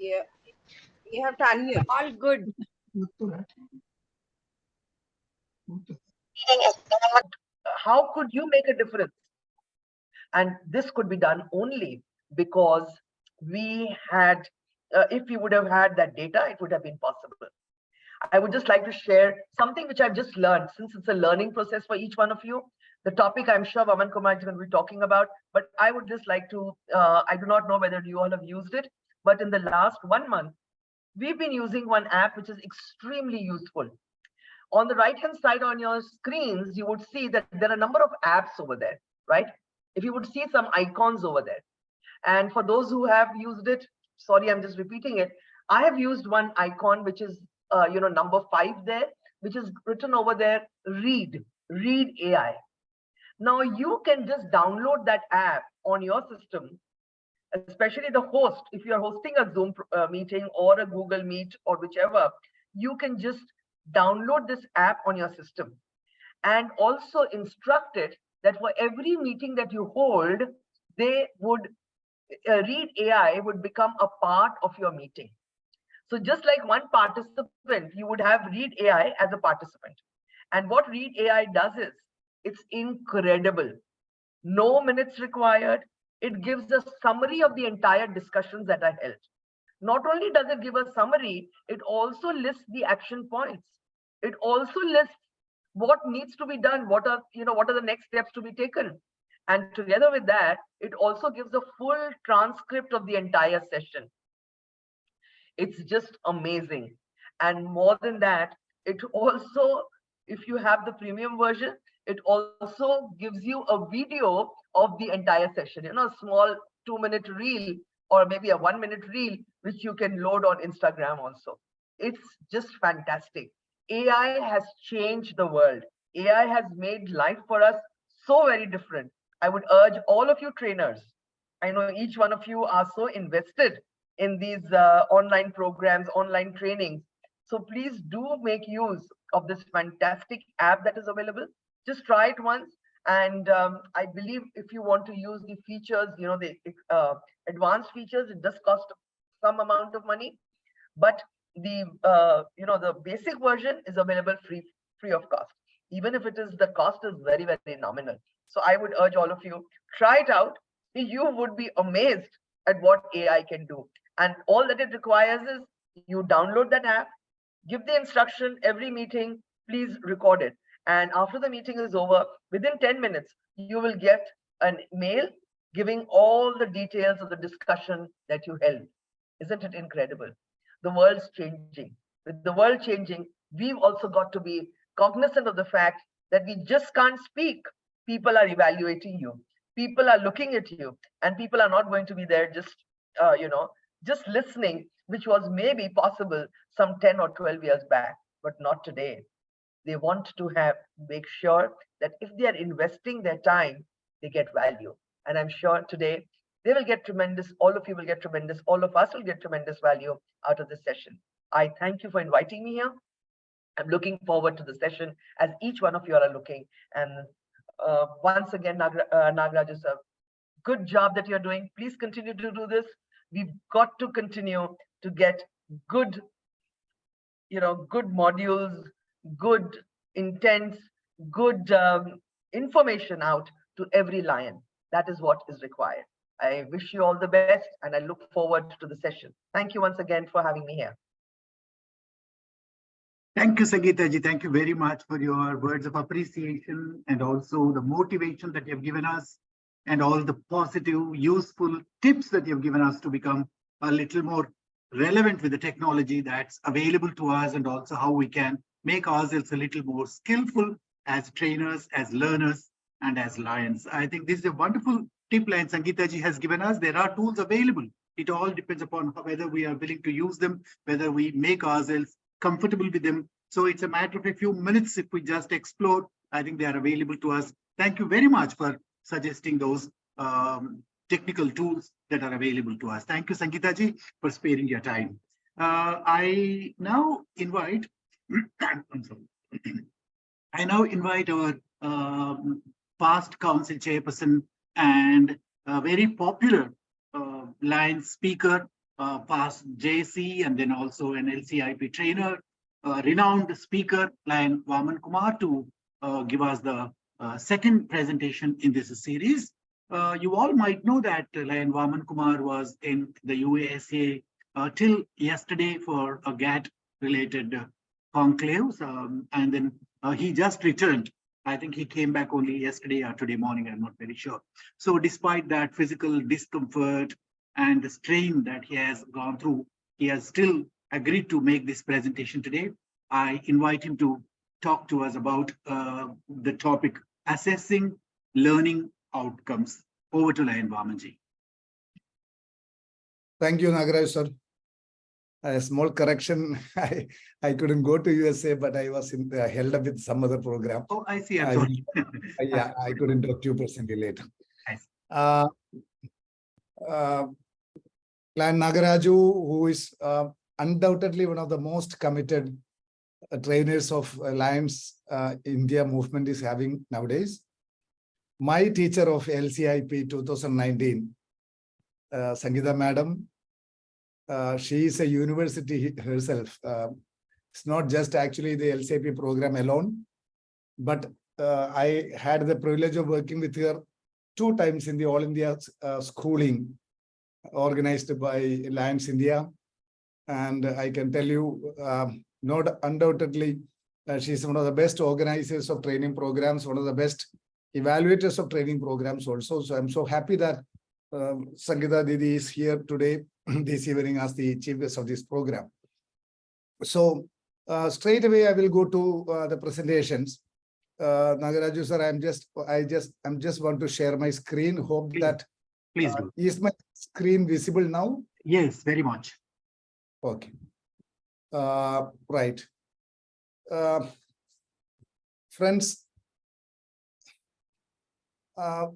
Yeah, you have to unmute. All good. How could you make a difference? And this could be done only because we had, if we would have had that data, it would have been possible. I would just like to share something which I've just learned, since it's a learning process for each one of you. The topic I'm sure Vamanakumar is going to be talking about, but I would just like to, I do not know whether you all have used it, but in the last 1 month, we've been using one app which is extremely useful. On the right-hand side on your screens, you would see that there are a number of apps over there, right? If you would see some icons over there. And for those who have used it, sorry, I'm just repeating it. I have used one icon, which is, number 5 there, which is written over there, read AI. Now you can just download that app on your system, especially the host. If you're hosting a Zoom meeting or a Google Meet or whichever, you can just download this app on your system and also instruct it that for every meeting that you hold, they would read AI would become a part of your meeting. So just like one participant, you would have read AI as a participant. And what read AI does is, it's incredible. No minutes required. It gives a summary of the entire discussions that are held. Not only does it give a summary, it also lists the action points. It also lists what needs to be done, what are the next steps to be taken. And together with that, it also gives a full transcript of the entire session. It's just amazing. And more than that, it also, if you have the premium version, it also gives you a video of the entire session, a small 2-minute reel or maybe a 1-minute reel, which you can load on Instagram also. It's just fantastic. AI has changed the world. AI has made life for us so very different. I would urge all of you trainers, I know each one of you are so invested in these online programs, online trainings. So please do make use of this fantastic app that is available. Just try it once. And I believe if you want to use the features, the advanced features, it does cost some amount of money. But the the basic version is available free of cost. Even if it is, the cost is very, very nominal. So I would urge all of you, try it out. You would be amazed at what AI can do. And all that it requires is you download that app, give the instruction every meeting, please record it. And after the meeting is over, within 10 minutes, you will get an mail giving all the details of the discussion that you held. Isn't it incredible? The world's changing. With the world changing, we've also got to be cognizant of the fact that we just can't speak. People are evaluating you. People are looking at you, and people are not going to be there just, just listening, which was maybe possible some 10 or 12 years back, but not today. They want to make sure that if they are investing their time, they get value. And I'm sure today they will get tremendous, all of you will get tremendous, all of us will get tremendous value out of this session. I thank you for inviting me here. I'm looking forward to the session, as each one of you are looking. And once again, nagaRAJU sir, good job that you're doing. Please continue to do this. We've got to continue to get good, good modules, good intents, good information out to every lion. That is what is required. I wish you all the best, and I look forward to the session. Thank you once again for having me here. Thank you, Sangeeta ji. Thank you very much for your words of appreciation and also the motivation that you have given us and all the positive, useful tips that you have given us to become a little more relevant with the technology that's available to us, and also how we can make ourselves a little more skillful as trainers, as learners, and as lions. I think this is a wonderful tip line Sangeeta ji has given us. There are tools available. It all depends upon whether we are willing to use them, whether we make ourselves comfortable with them. So it's a matter of a few minutes if we just explore. I think they are available to us. Thank you very much for suggesting those technical tools that are available to us. Thank you, Sangeeta ji, for sparing your time. I now invite our past council chairperson and very popular Lions speaker, past JC and then also an LCIP trainer, renowned speaker, Lion Vamanakumar, to give us the second presentation in this series. You all might know that Lion Vamanakumar was in the USA till yesterday for a GATT-related conclaves, and then he just returned. I think he came back only yesterday or today morning, I'm not very sure. So despite that physical discomfort and the strain that he has gone through, he has still agreed to make this presentation today. I invite him to talk to us about the topic, assessing learning outcomes. Over to Lion Vamanji. Thank you, nagaRAJU sir. A small correction, I couldn't go to USA, but I was held up with some other program. Oh, I see. I'm sorry. Yeah, I couldn't talk to you personally later. Nice. nagaRAJU, who is undoubtedly one of the most committed trainers of Lions India movement is having nowadays. My teacher of LCIP 2019, Sangeeta Madam, she is a university herself. It's not just actually the LCIP program alone, but I had the privilege of working with her 2 times in the All India schooling organized by Lions India. And I can tell you, not undoubtedly, she's one of the best organizers of training programs, one of the best evaluators of training programs also. So I'm so happy that Sangeeta Didi is here today, this evening, as the chief guest of this program. So straight away, I will go to the presentations. nagaRAJU sir, I'm just want to share my screen. Hope that Please do. Is my screen visible now? Yes, very much. Okay. Right. Friends,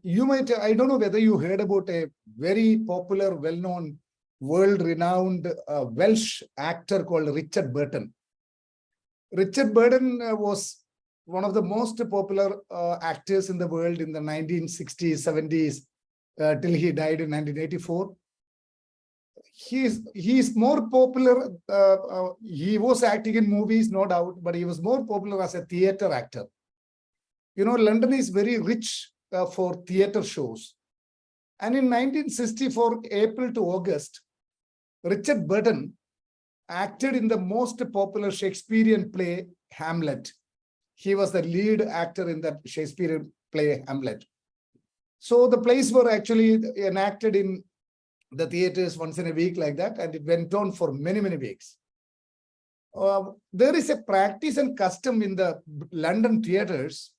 you might, I don't know whether you heard about a very popular, well-known, world-renowned Welsh actor called Richard Burton. Richard Burton was one of the most popular actors in the world in the 1960s, 70s, till he died in 1984. He is more popular. He was acting in movies, no doubt, but he was more popular as a theater actor. You know, London is very rich for theater shows. And in 1964, April to August, Richard Burton acted in the most popular Shakespearean play, Hamlet. He was the lead actor in that Shakespearean play, Hamlet. So the plays were actually enacted in the theaters once in a week like that, and it went on for many, many weeks. There is a practice and custom in the London theaters.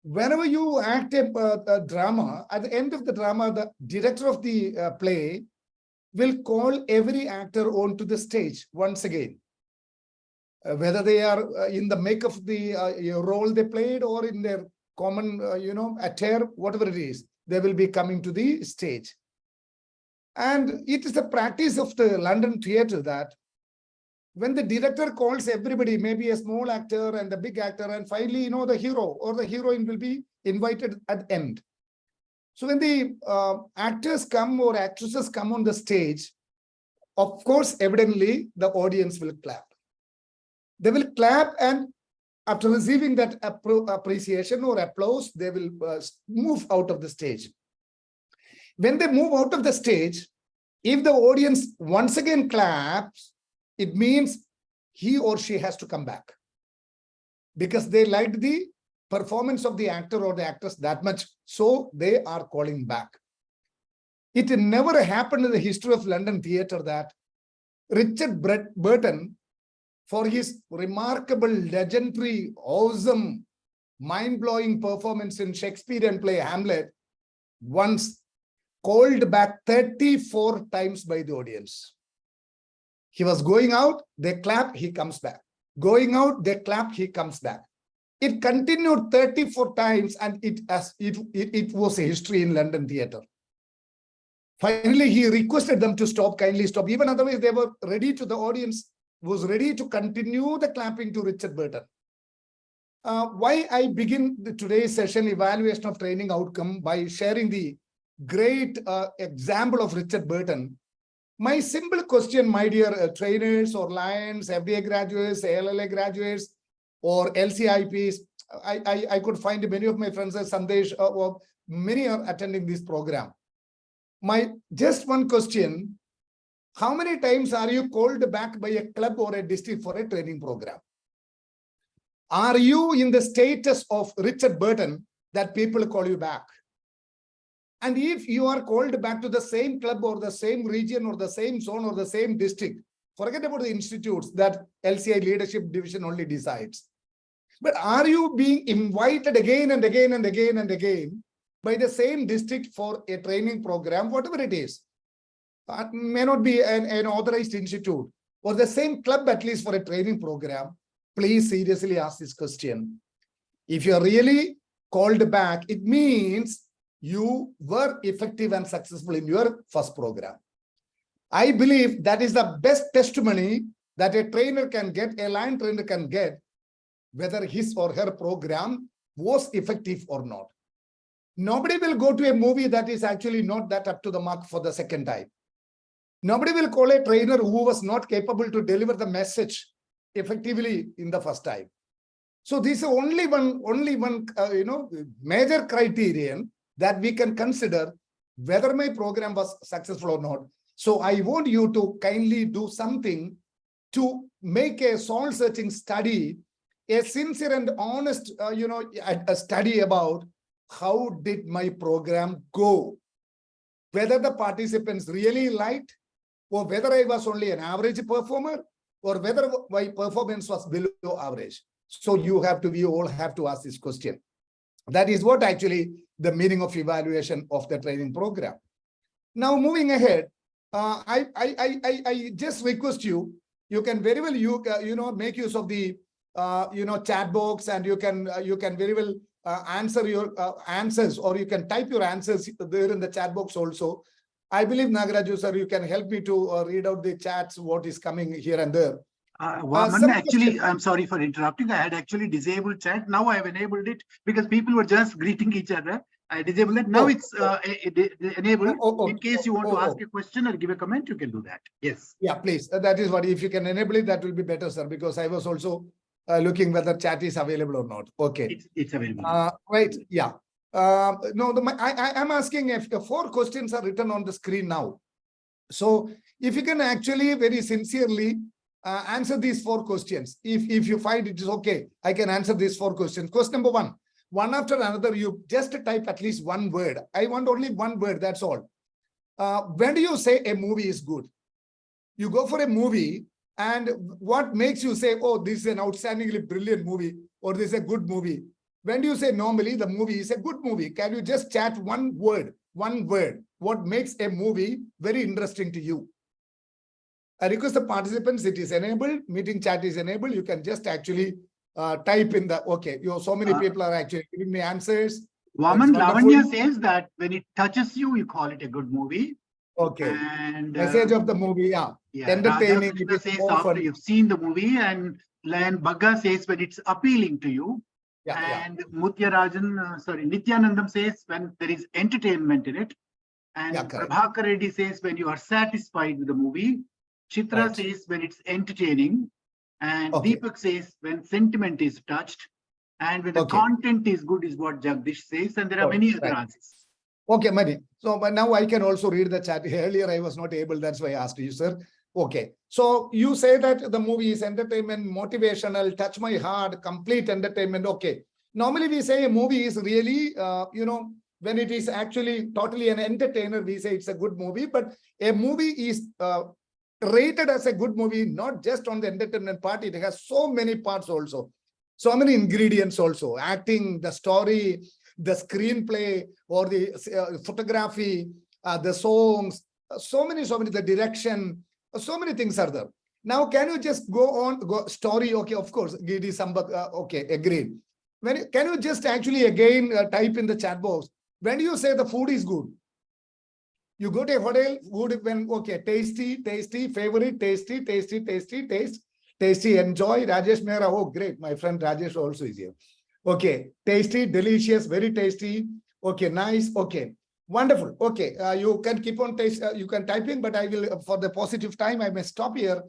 Whenever you act a drama, at the end of the drama, the director of the play will call every actor onto the stage once again. Whether they are in the make of the role they played or in their common, attire, whatever it is, they will be coming to the stage. And it is the practice of the London theater that when the director calls everybody, maybe a small actor and a big actor, and finally, the hero or the heroine will be invited at the end. So when the actors come or actresses come on the stage, of course, evidently, the audience will clap. They will clap, and after receiving that appreciation or applause, they will move out of the stage. When they move out of the stage, if the audience once again claps, it means he or she has to come back because they liked the performance of the actor or the actress that much. So they are calling back. It never happened in the history of London theater that Richard Burton, for his remarkable, legendary, awesome, mind-blowing performance in Shakespearean play Hamlet, once called back 34 times by the audience. He was going out, they clap, he comes back. Going out, they clap, he comes back. It continued 34 times, and it was a history in London theater. Finally, he requested them to stop, kindly stop. Even otherwise, they were ready to, the audience was ready to continue the clapping to Richard Burton. Why I begin today's session, evaluation of training outcome, by sharing the great example of Richard Burton. My simple question, my dear trainers or Lions, FDA graduates, LLA graduates, or LCIPs, I could find many of my friends as Sandesh, or many are attending this program. My just one question, how many times are you called back by a club or a district for a training program? Are you in the status of Richard Burton that people call you back? And if you are called back to the same club or the same region or the same zone or the same district, forget about the institutes that LCI leadership division only decides. But are you being invited again and again and again and again by the same district for a training program, whatever it is? May not be an authorized institute or the same club at least for a training program. Please seriously ask this question. If you are really called back, it means you were effective and successful in your first program. I believe that is the best testimony that a trainer can get, a line trainer can get, whether his or her program was effective or not. Nobody will go to a movie that is actually not that up to the mark for the second time. Nobody will call a trainer who was not capable to deliver the message effectively in the first time. So this is only one major criterion that we can consider whether my program was successful or not. So I want you to kindly do something to make a soul-searching study, a sincere and honest, a study about how did my program go, whether the participants really liked, or whether I was only an average performer, or whether my performance was below average. So we all have to ask this question. That is what actually the meaning of evaluation of the training program. Now moving ahead, I just request you can very well make use of the chat box, and you can very well answer your answers, or you can type your answers there in the chat box also. I believe nagaRAJU sir, you can help me to read out the chats, what is coming here and there. Actually, I'm sorry for interrupting. I had actually disabled chat. Now I have enabled it because people were just greeting each other. I disabled it. Now it's enabled. In case you want to ask a question or give a comment, you can do that. Yes. Yeah, please. That is what, if you can enable it, that will be better, sir, because I was also looking whether chat is available or not. Okay. It's available. Right. Yeah. No, I'm asking if 4 questions are written on the screen now. So if you can actually very sincerely answer these 4 questions. If you find it is okay, I can answer these 4 questions. Question number 1, one after another, you just type at least one word. I want only one word, that's all. When do you say a movie is good? You go for a movie, and what makes you say, oh, this is an outstandingly brilliant movie, or this is a good movie? When do you say normally the movie is a good movie? Can you just chat one word? What makes a movie very interesting to you? I request the participants, it is enabled, meeting chat is enabled. You can just actually type in the, okay, so many people are actually giving me answers. Lavanya says that when it touches you, you call it a good movie. Okay. And message of the movie, yeah. Entertaining. It says after you've seen the movie, and Lion Bagga says when it's appealing to you. And Nityanandam says when there is entertainment in it. And Prabhakar Reddy says when you are satisfied with the movie. Chitra says when it's entertaining. And Deepak says when sentiment is touched. And when the content is good is what Jagdish says. And there are many other answers. Okay, Mani. So but now I can also read the chat. Earlier I was not able, that's why I asked you, sir. Okay. So you say that the movie is entertainment, motivational, touch my heart, complete entertainment. Okay. Normally we say a movie is really, when it is actually totally an entertainer, we say it's a good movie, but a movie is rated as a good movie, not just on the entertainment part. It has so many parts also. So many ingredients also, acting, the story, the screenplay, or the photography, the songs, so many, the direction, so many things are there. Now, can you just go story? Okay, of course, Gidi Sambak, okay, agreed. Can you just actually again type in the chat box, when do you say the food is good? You go to a hotel, food when, okay, tasty, favorite, tasty, enjoy. Rajesh Mehra, oh great, my friend Rajesh also is here. Okay, tasty, delicious, very tasty. Okay, nice. Okay, Wonderful. Okay, you can keep on you can type in, but I will, for the positive time, I may stop here.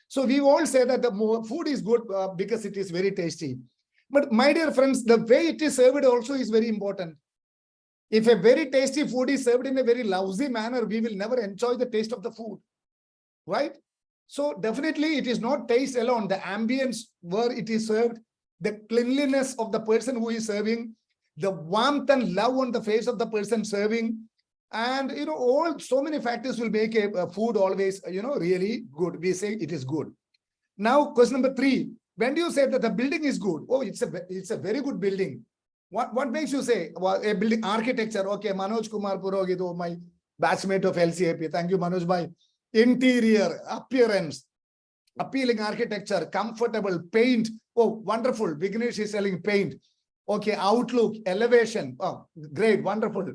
So we all say that the food is good because it is very tasty. But my dear friends, the way it is served also is very important. If a very tasty food is served in a very lousy manner, we will never enjoy the taste of the food, right? So definitely it is not taste alone, the ambience where it is served, the cleanliness of the person who is serving, the warmth and love on the face of the person serving, and all so many factors will make a food always really good. We say it is good. Now question number 3, when do you say that the building is good? Oh, it's a very good building. What makes you say, well, a building architecture? Okay, Manoj Kumar Purohit, my batchmate of LCIP. Thank you, Manoj bhai. Interior, appearance, appealing architecture, comfortable, paint. Oh, wonderful. Vignesh is selling paint. Okay, outlook, elevation. Oh, great, wonderful.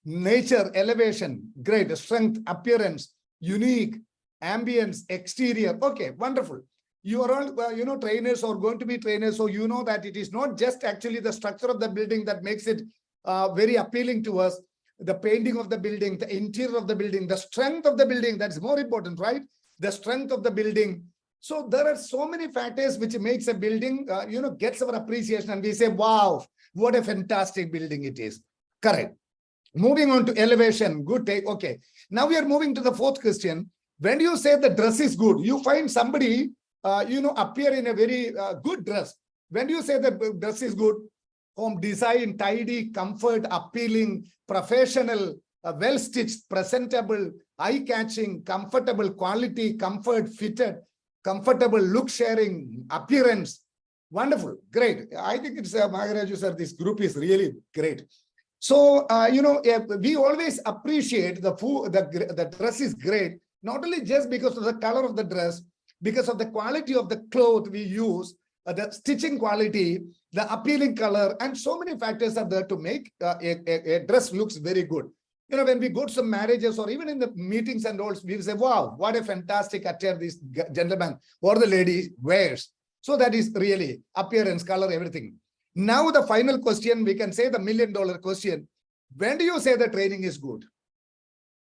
Nature, elevation, great. Strength, appearance, unique, ambience, exterior. Okay, wonderful. You are all, trainers or going to be trainers. So you know that it is not just actually the structure of the building that makes it very appealing to us. The painting of the building, the interior of the building, the strength of the building, that's more important, right? The strength of the building. So there are so many factors which makes a building, gets our appreciation, and we say, wow, what a fantastic building it is. Correct. Moving on to elevation, good take. Okay. Now we are moving to the 4th question. When you say the dress is good, you find somebody, appear in a very good dress. When do you say the dress is good? Home design, tidy, comfort, appealing, professional, well-stitched, presentable, eye-catching, comfortable, quality, comfort, fitted, comfortable, look sharing, appearance. Wonderful, great. I think it's nagaRAJU sir, this group is really great. So, we always appreciate the food, the dress is great, not only just because of the color of the dress, because of the quality of the cloth we use, the stitching quality, the appealing color, and so many factors are there to make a dress looks very good. When we go to some marriages or even in the meetings and all, we say, wow, what a fantastic attire this gentleman or the lady wears. So that is really appearance, color, everything. Now the final question, we can say the $1 million question. When do you say the training is good?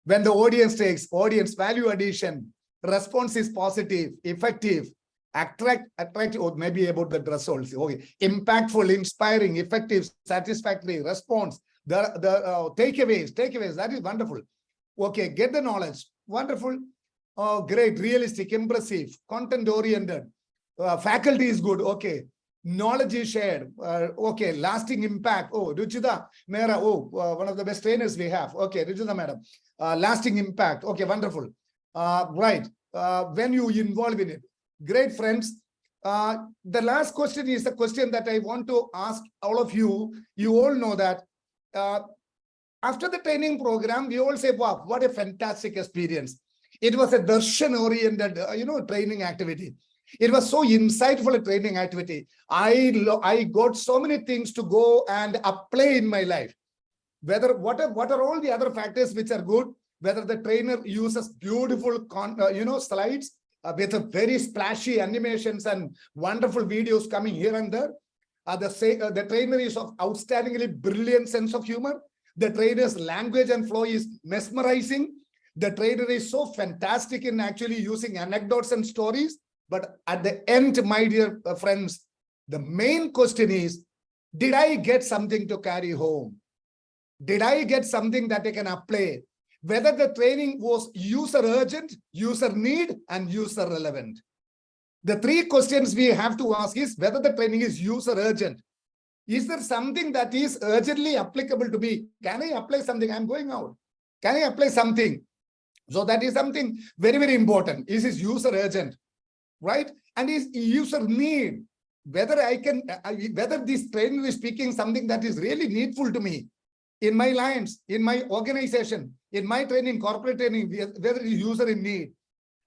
When the audience takes, audience value addition, response is positive, effective, attractive, or maybe about the dress also. Okay. Impactful, inspiring, effective, satisfactory, response, the takeaways, that is wonderful. Okay, get the knowledge, wonderful. Oh, great, realistic, impressive, content oriented, faculty is good, okay. Knowledge is shared, okay, lasting impact. Oh, Ruchita Mera, one of the best trainers we have. Okay, Ruchita madam, lasting impact. Okay, wonderful. Right, when you involve in it. Great, friends. The last question is the question that I want to ask all of you. You all know that after the training program, we all say, wow, what a fantastic experience. It was a darshan-oriented, training activity. It was so insightful a training activity. I got so many things to go and apply in my life. What are all the other factors which are good? Whether the trainer uses beautiful, slides with a very splashy animations and wonderful videos coming here and there. The trainer is of outstandingly brilliant sense of humor. The trainer's language and flow is mesmerizing. The trainer is so fantastic in actually using anecdotes and stories. But at the end, my dear friends, the main question is, did I get something to carry home? Did I get something that I can apply? Whether the training was user urgent, user need, and user relevant. The 3 questions we have to ask is whether the training is user urgent. Is there something that is urgently applicable to me? Can I apply something? I'm going out. Can I apply something? So that is something very, very important. Is it user urgent? Right? And is user need, whether I can, whether this trainer is speaking something that is really needful to me in my lines, in my organization, in my training, corporate training, whether it is user in need.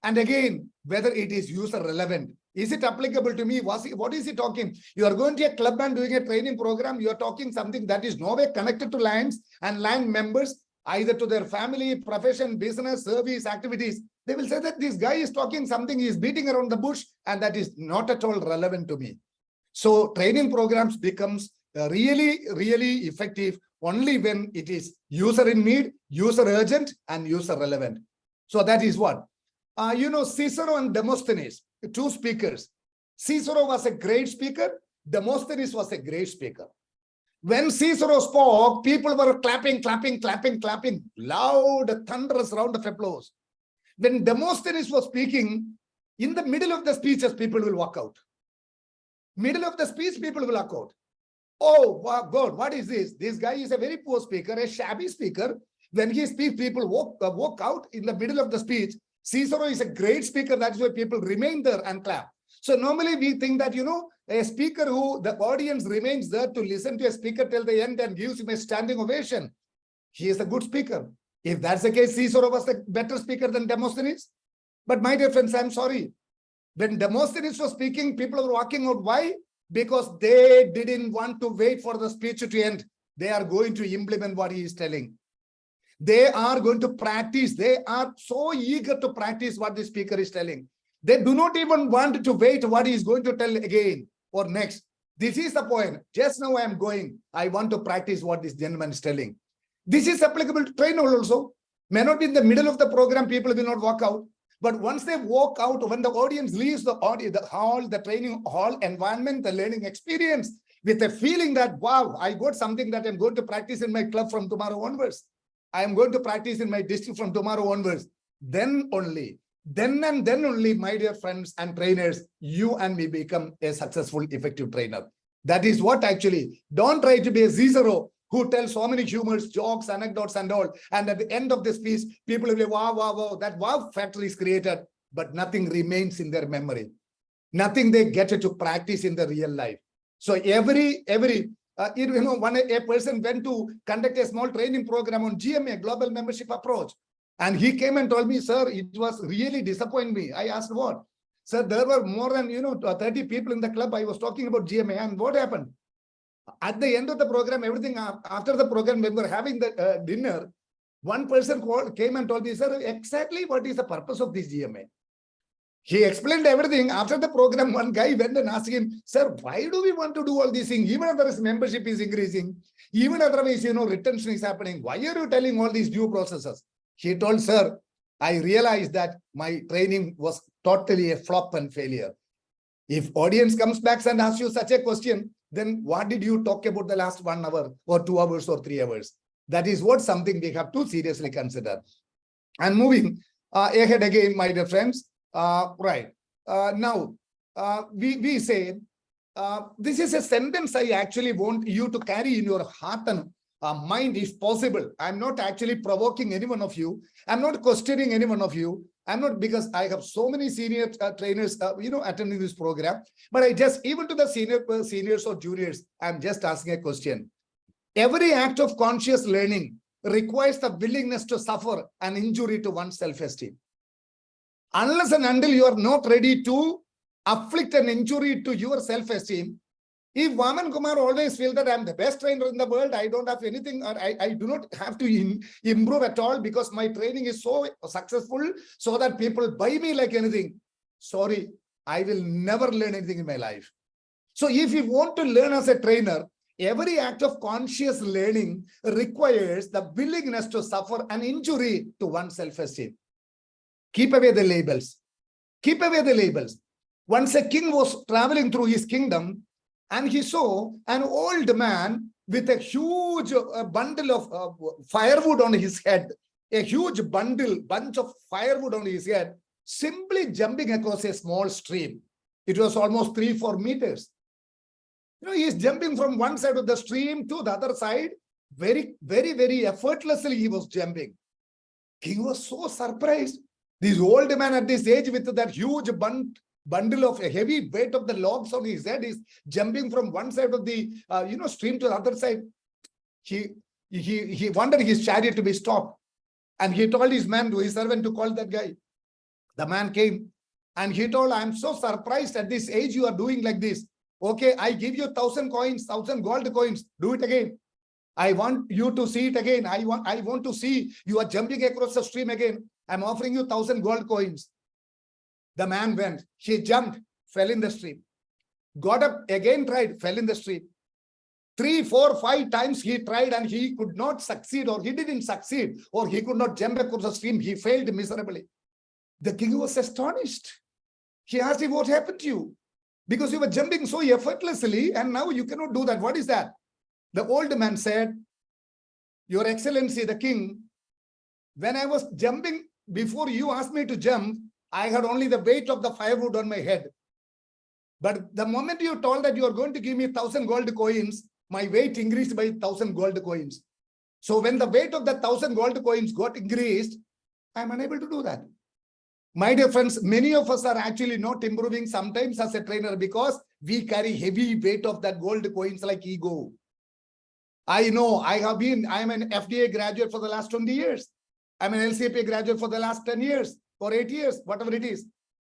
And again, whether it is user relevant. Is it applicable to me? What is he talking? You are going to a club and doing a training program. You are talking something that is no way connected to lines and line members, either to their family, profession, business, service, activities. They will say that this guy is talking something, he is beating around the bush, and that is not at all relevant to me. So training programs becomes really, really effective only when it is user in need, user urgent, and user relevant. So that is what. Cicero and Demosthenes, two speakers. Cicero was a great speaker. Demosthenes was a great speaker. When Cicero spoke, people were clapping, loud, thunderous round of applause. When Demosthenes was speaking, in the middle of the speeches, people will walk out. Middle of the speech, people will walk out. Oh, wow, God, what is this? This guy is a very poor speaker, a shabby speaker. When he speaks, people walk out in the middle of the speech. Cicero is a great speaker. That's why people remain there and clap. So normally we think that, a speaker who the audience remains there to listen to a speaker till the end and gives him a standing ovation, he is a good speaker. If that's the case, Cicero was a better speaker than Demosthenes. But my dear friends, I'm sorry. When Demosthenes was speaking, people were walking out. Why? Because they didn't want to wait for the speech to end. They are going to implement what he is telling. They are going to practice. They are so eager to practice what the speaker is telling. They do not even want to wait what he is going to tell again or next. This is the point. Just now I am going. I want to practice what this gentleman is telling. This is applicable to trainer also. May not be in the middle of the program, people will not walk out. But once they walk out, when the audience leaves the hall, the training hall environment, the learning experience, with a feeling that, wow, I got something that I'm going to practice in my club from tomorrow onwards. I am going to practice in my district from tomorrow onwards. Then only, my dear friends and trainers, you and me become a successful, effective trainer. That is what actually, don't try to be a Cicero who tells so many humors, jokes, anecdotes and all. And at the end of the speech, people will be, wow, wow, wow, that wow factor is created, but nothing remains in their memory. Nothing they get to practice in the real life. So every when a person went to conduct a small training program on GMA, Global Membership Approach, and he came and told me, sir, it was really disappointing me. I asked what? Sir, there were more than 30 people in the club. I was talking about GMA, and what happened? At the end of the program, everything after the program, when we were having the dinner, one person came and told me, sir, exactly what is the purpose of this GMA? He explained everything. After the program, one guy went and asked him, sir, why do we want to do all these things? Even otherwise, membership is increasing. Even otherwise, retention is happening. Why are you telling all these new processes? He told, sir, I realized that my training was totally a flop and failure. If audience comes back and asks you such a question, then what did you talk about the last 1 hour or 2 hours or 3 hours? That is what something we have to seriously consider. And moving ahead again, my dear friends, now we say, this is a sentence I actually want you to carry in your heart and mind if possible. I'm not actually provoking any one of you. I'm not questioning any one of you. I'm not, because I have so many senior trainers, attending this program, but I just, even to the seniors or juniors, I'm just asking a question. Every act of conscious learning requires the willingness to suffer an injury to one's self-esteem. Unless and until you are not ready to afflict an injury to your self-esteem, if Vamanakumar always feels that I'm the best trainer in the world, I don't have anything, or I do not have to improve at all because my training is so successful so that people buy me like anything. Sorry, I will never learn anything in my life. So if you want to learn as a trainer, every act of conscious learning requires the willingness to suffer an injury to one's self-esteem. Keep away the labels. Keep away the labels. Once a king was traveling through his kingdom, and he saw an old man with a huge bundle of firewood on his head, a huge bunch of firewood on his head, simply jumping across a small stream. It was almost 3-4 meters. He is jumping from one side of the stream to the other side. Very, very, very effortlessly he was jumping. King was so surprised. This old man at this age with that huge bundle of a heavy weight of the logs on his head is jumping from one side of the stream to the other side. He wanted his chariot to be stopped, and he told his servant to call that guy. The man came and he told, I'm so surprised at this age you are doing like this. Okay, I give you 1,000 coins, 1,000 gold coins. Do it again. I want you to see it again. I want to see you are jumping across the stream again. I'm offering you 1,000 gold coins. The man went, he jumped, fell in the stream, got up again, tried, fell in the stream. 3, 4, 5 times he tried and he could not succeed, or he didn't succeed, or he could not jump across the stream. He failed miserably. The king was astonished. He asked him, what happened to you? Because you were jumping so effortlessly and now you cannot do that. What is that? The old man said, Your Excellency, the king, when I was jumping, before you asked me to jump, I had only the weight of the firewood on my head. But the moment you told that you are going to give me 1,000 gold coins, my weight increased by 1,000 gold coins. So when the weight of the 1,000 gold coins got increased, I am unable to do that. My dear friends, many of us are actually not improving sometimes as a trainer because we carry heavy weight of that gold coins like ego. I know I am an FDA graduate for the last 20 years. I'm an LCIP graduate for the last 10 years or 8 years, whatever it is.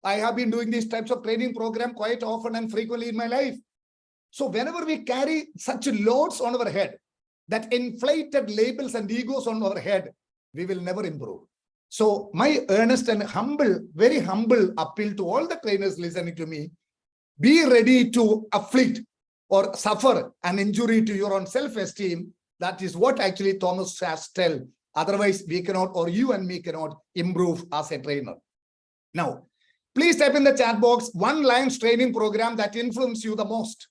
I have been doing these types of training program quite often and frequently in my life. So whenever we carry such loads on our head, that inflated labels and egos on our head, we will never improve. So my earnest and humble, very humble appeal to all the trainers listening to me, be ready to afflict or suffer an injury to your own self-esteem. That is what actually Thomas has tell. Otherwise, we cannot, or you and me cannot improve as a trainer. Now, please type in the chat box, one Lions training program that influenced you the most.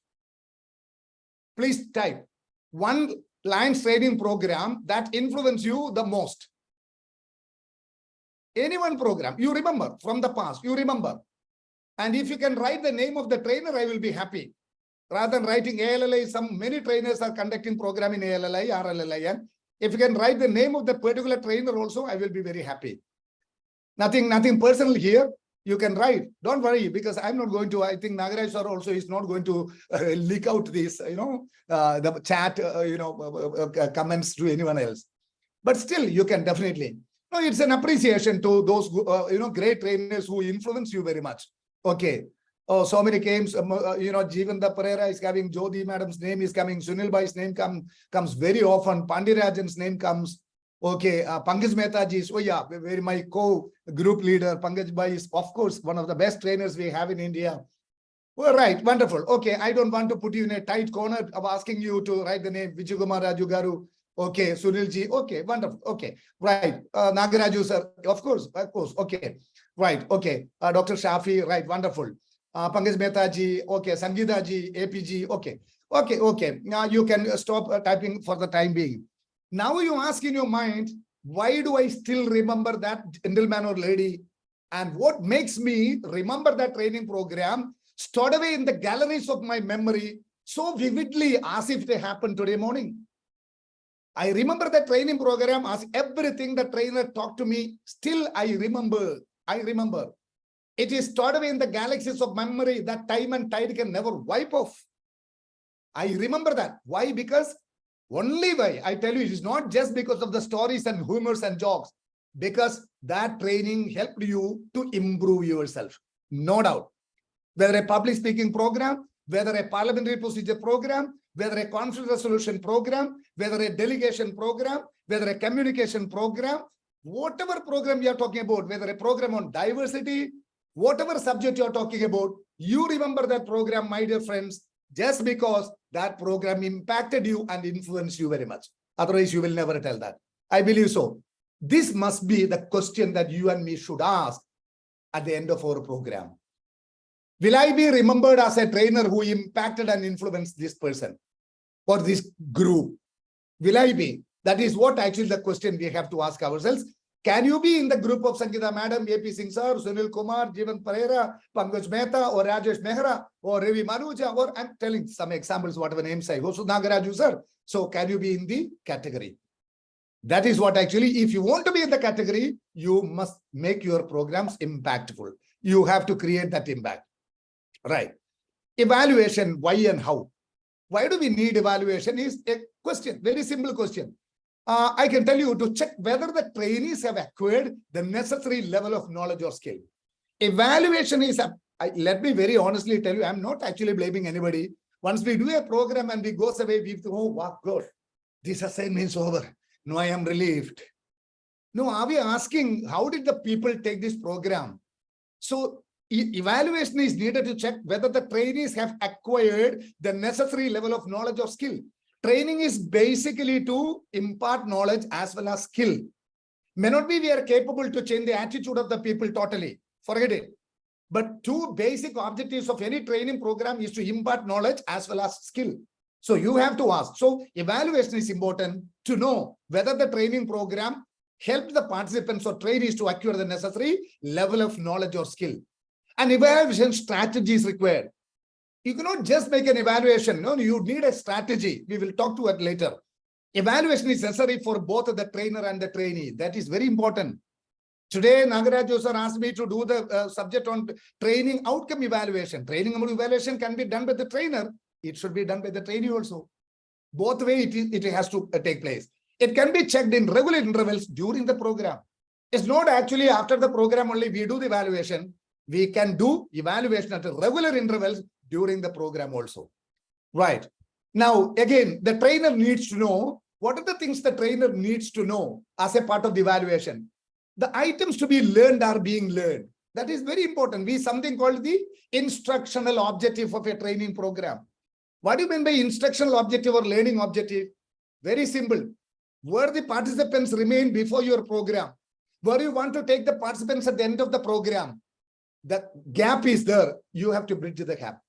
Please type one Lions training program that influenced you the most. Any one program you remember from the past, you remember. And if you can write the name of the trainer, I will be happy. Rather than writing ALLI, many trainers are conducting program in ALLI, RLLI. And if you can write the name of the particular trainer also, I will be very happy. Nothing personal here. You can write. Don't worry, because I'm not going to. I think nagaRAJU sir also is not going to leak out this, the chat, comments to anyone else. But still, you can definitely. No, it's an appreciation to those, great trainers who influence you very much. Okay. Oh, so many games. Jeevanda Pereira is coming. Jodi madam's name is coming. Sunil Bhai's name comes very often. Pandirajan's name comes. Okay, Pankaj Mehta ji is, very my co-group leader. Pankaj Bhai is, of course, one of the best trainers we have in India. Well, right, wonderful. Okay, I don't want to put you in a tight corner of asking you to write the name Vijayakumar Raju Garu. Okay, Sunil ji. Okay, wonderful. Okay, right. nagaRAJU sir, of course. Okay, right. Okay, Dr. Shafi, right, wonderful. Pankaj Mehta ji. Okay, Sangeeta ji, APG. Okay. Now you can stop typing for the time being. Now you ask in your mind, why do I still remember that gentleman or lady? And what makes me remember that training program stored away in the galleries of my memory so vividly as if they happened today morning? I remember the training program as everything the trainer talked to me. Still, I remember. It is stored away in the galaxies of memory that time and tide can never wipe off. I remember that. Why? Because only why, I tell you, it is not just because of the stories and humors and jokes, because that training helped you to improve yourself. No doubt. Whether a public speaking program, whether a parliamentary procedure program, whether a conflict resolution program, whether a delegation program, whether a communication program, whatever program you are talking about, whether a program on diversity, whatever subject you are talking about, you remember that program, my dear friends, just because that program impacted you and influenced you very much. Otherwise, you will never tell that. I believe so. This must be the question that you and me should ask at the end of our program. Will I be remembered as a trainer who impacted and influenced this person or this group? Will I be? That is what actually the question we have to ask ourselves. Can you be in the group of Sangeeta Madam, AP Singh Sir, Sunil Kumar, Jeevan Pereira, Pankaj Mehta, or Rajesh Mehra, or Ravi Manuja, or I'm telling some examples, whatever names I go, so nagaRAJU Sir. So can you be in the category? That is what actually, if you want to be in the category, you must make your programs impactful. You have to create that impact. Right. Evaluation, why and how? Why do we need evaluation is a question, very simple question. I can tell you to check whether the trainees have acquired the necessary level of knowledge or skill. Evaluation is, let me very honestly tell you, I'm not actually blaming anybody. Once we do a program and we go away, we go, oh, wow, God, this assignment is over. No, I am relieved. No, are we asking, how did the people take this program? So evaluation is needed to check whether the trainees have acquired the necessary level of knowledge or skill. Training is basically to impart knowledge as well as skill. May not be we are capable to change the attitude of the people totally. Forget it. But two basic objectives of any training program is to impart knowledge as well as skill. So you have to ask. So evaluation is important to know whether the training program helped the participants or trainees to acquire the necessary level of knowledge or skill. An evaluation strategy is required. You cannot just make an evaluation. No, you need a strategy. We will talk to it later. Evaluation is necessary for both the trainer and the trainee. That is very important. Today, nagaRAJU sir asked me to do the subject on training outcome evaluation. Training evaluation can be done by the trainer. It should be done by the trainee also. Both ways it has to take place. It can be checked in regular intervals during the program. It's not actually after the program only we do the evaluation. We can do evaluation at regular intervals during the program also. Right. Now, again, the trainer needs to know what are the things the trainer needs to know as a part of the evaluation. The items to be learned are being learned. That is very important. We something called the instructional objective of a training program. What do you mean by instructional objective or learning objective? Very simple. Where the participants remain before your program, where you want to take the participants at the end of the program, the gap is there. You have to bridge the gap.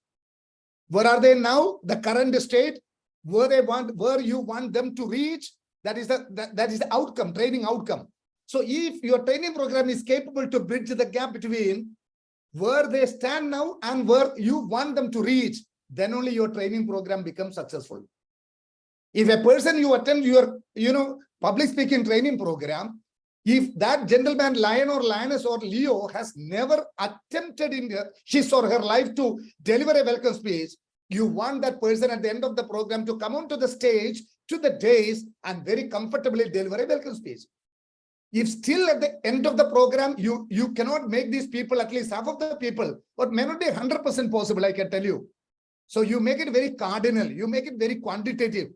Where are they now? The current state, where you want them to reach, that is the outcome, training outcome. So if your training program is capable to bridge the gap between where they stand now and where you want them to reach, then only your training program becomes successful. If a person you attend your, public speaking training program, if that gentleman, lion or lioness or Leo has never attempted in his or her life to deliver a welcome speech, you want that person at the end of the program to come onto the stage to the dais and very comfortably deliver a welcome speech. If still at the end of the program, you cannot make these people, at least half of the people, but may not be 100% possible, I can tell you. So you make it very cardinal, you make it very quantitative.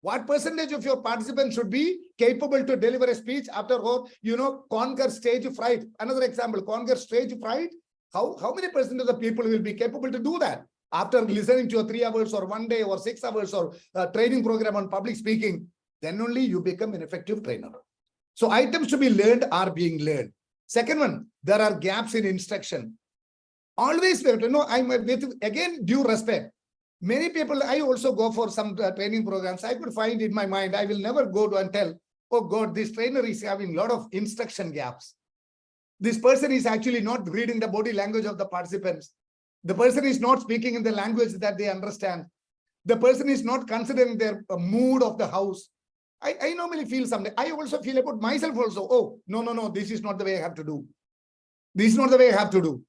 What percentage of your participants should be capable to deliver a speech after, conquer stage fright? Another example, conquer stage fright. How many percent of the people will be capable to do that after listening to a 3 hours or 1 day or 6 hours or training program on public speaking? Then only you become an effective trainer. So items to be learned are being learned. Second one, there are gaps in instruction. Always, I'm with, again, due respect. Many people, I also go for some training programs. I could find in my mind, I will never go to and tell, oh God, this trainer is having a lot of instruction gaps. This person is actually not reading the body language of the participants. The person is not speaking in the language that they understand. The person is not considering their mood of the house. I normally feel something. I also feel about myself also. Oh, no, this is not the way I have to do. This is not the way I have to do.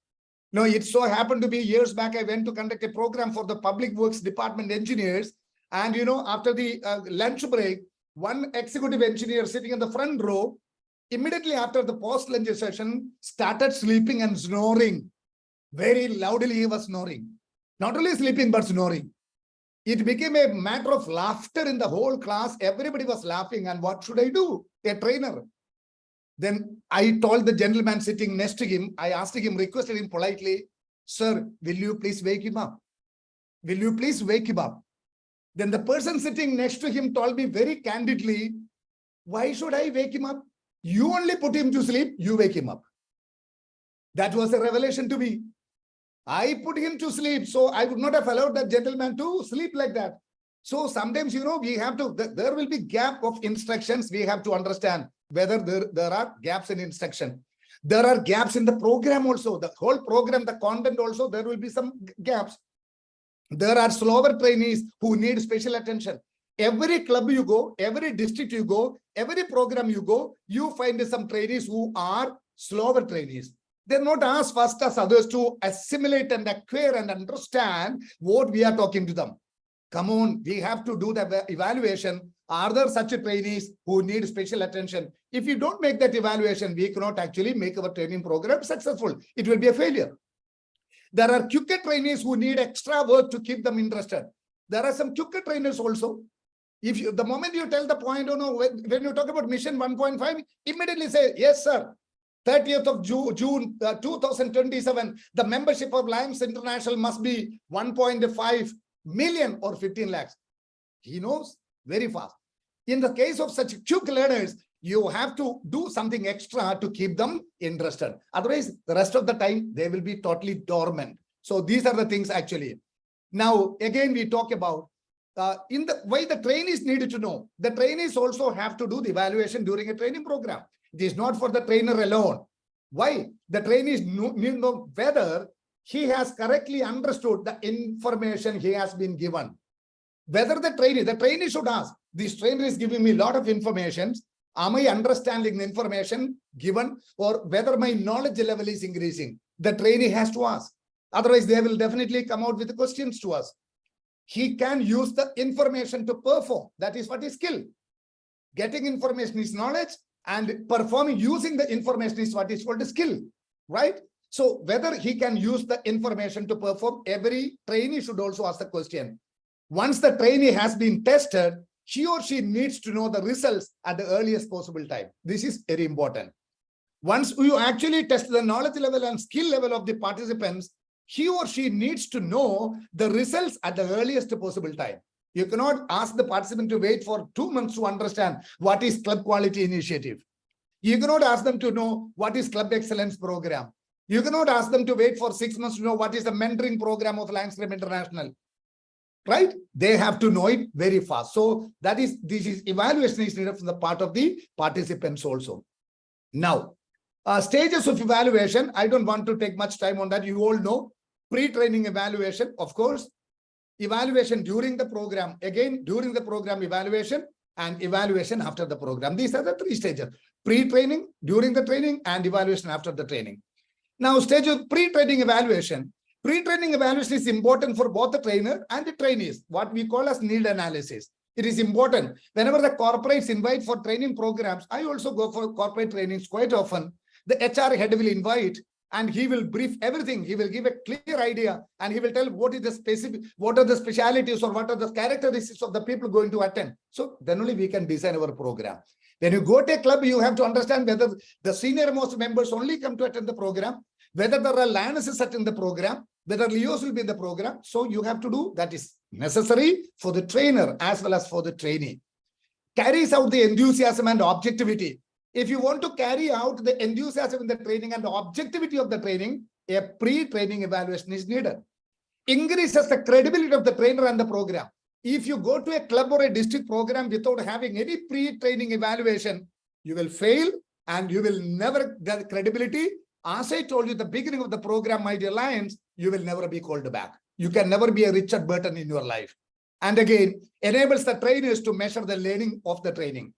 No, it so happened to be years back, I went to conduct a program for the public works department engineers. And, after the lunch break, one executive engineer sitting in the front row, immediately after the post-lunch session, started sleeping and snoring. Very loudly he was snoring. Not only sleeping, but snoring. It became a matter of laughter in the whole class. Everybody was laughing. And what should I do? A trainer. Then I told the gentleman sitting next to him, I asked him, requested him politely, sir, will you please wake him up? Will you please wake him up? Then the person sitting next to him told me very candidly, why should I wake him up? You only put him to sleep, you wake him up. That was a revelation to me. I put him to sleep, so I would not have allowed that gentleman to sleep like that. So sometimes, we have to, there will be gap of instructions. We have to understand whether there are gaps in instruction. There are gaps in the program also. The whole program, the content also, there will be some gaps. There are slower trainees who need special attention. Every club you go, every district you go, every program you go, you find some trainees who are slower trainees. They're not as fast as others to assimilate and acquire and understand what we are talking to them. Come on, we have to do the evaluation. Are there such trainees who need special attention? If you don't make that evaluation, we cannot actually make our training program successful. It will be a failure. There are quicker trainees who need extra work to keep them interested. There are some quicker trainers also. If you, the moment you tell the point, when you talk about mission 1.5, immediately say, yes, sir. 30th of June 2027, the membership of Lions International must be 1.5 million or 15 lakhs. He knows very fast. In the case of such quick learners, you have to do something extra to keep them interested. Otherwise, the rest of the time, they will be totally dormant. So these are the things actually. Now, again, we talk about why the trainees needed to know. The trainees also have to do the evaluation during a training program. It is not for the trainer alone. Why? The trainees need to know whether he has correctly understood the information he has been given. Whether the trainee should ask, this trainer is giving me a lot of information. Am I understanding the information given, or whether my knowledge level is increasing? The trainee has to ask. Otherwise, they will definitely come out with the questions to us. He can use the information to perform. That is what is skill. Getting information is knowledge, and performing using the information is what is called a skill, right? So whether he can use the information to perform, every trainee should also ask the question. Once the trainee has been tested, he or she needs to know the results at the earliest possible time. This is very important. Once you actually test the knowledge level and skill level of the participants, he or she needs to know the results at the earliest possible time. You cannot ask the participant to wait for 2 months to understand what is club quality initiative. You cannot ask them to know what is club excellence program. You cannot ask them to wait for 6 months to know what is the mentoring program of Lions Club International. Right? They have to know it very fast. So this is evaluation is needed from the part of the participants also. Now, stages of evaluation, I don't want to take much time on that. You all know pre-training evaluation, of course, evaluation during the program, again, during the program evaluation, and evaluation after the program. These are the 3 stages: pre-training, during the training, and evaluation after the training. Now, stage of pre-training evaluation. Pre-training evaluation is important for both the trainer and the trainees, what we call as need analysis. It is important. Whenever the corporates invite for training programs, I also go for corporate trainings quite often. The HR head will invite and he will brief everything. He will give a clear idea and he will tell what is the specific, what are the specialities or what are the characteristics of the people going to attend. So then only we can design our program. When you go to a club, you have to understand whether the senior most members only come to attend the program, whether there are lionesses attend the program, whether Leos will be in the program. So you have to do that is necessary for the trainer as well as for the trainee. Carries out the enthusiasm and objectivity. If you want to carry out the enthusiasm in the training and the objectivity of the training, a pre-training evaluation is needed. Increases the credibility of the trainer and the program. If you go to a club or a district program without having any pre-training evaluation, you will fail and you will never get credibility. As I told you at the beginning of the program, my dear Lions, you will never be called back. You can never be a Richard Burton in your life. And again, enables the trainers to measure the learning of the training.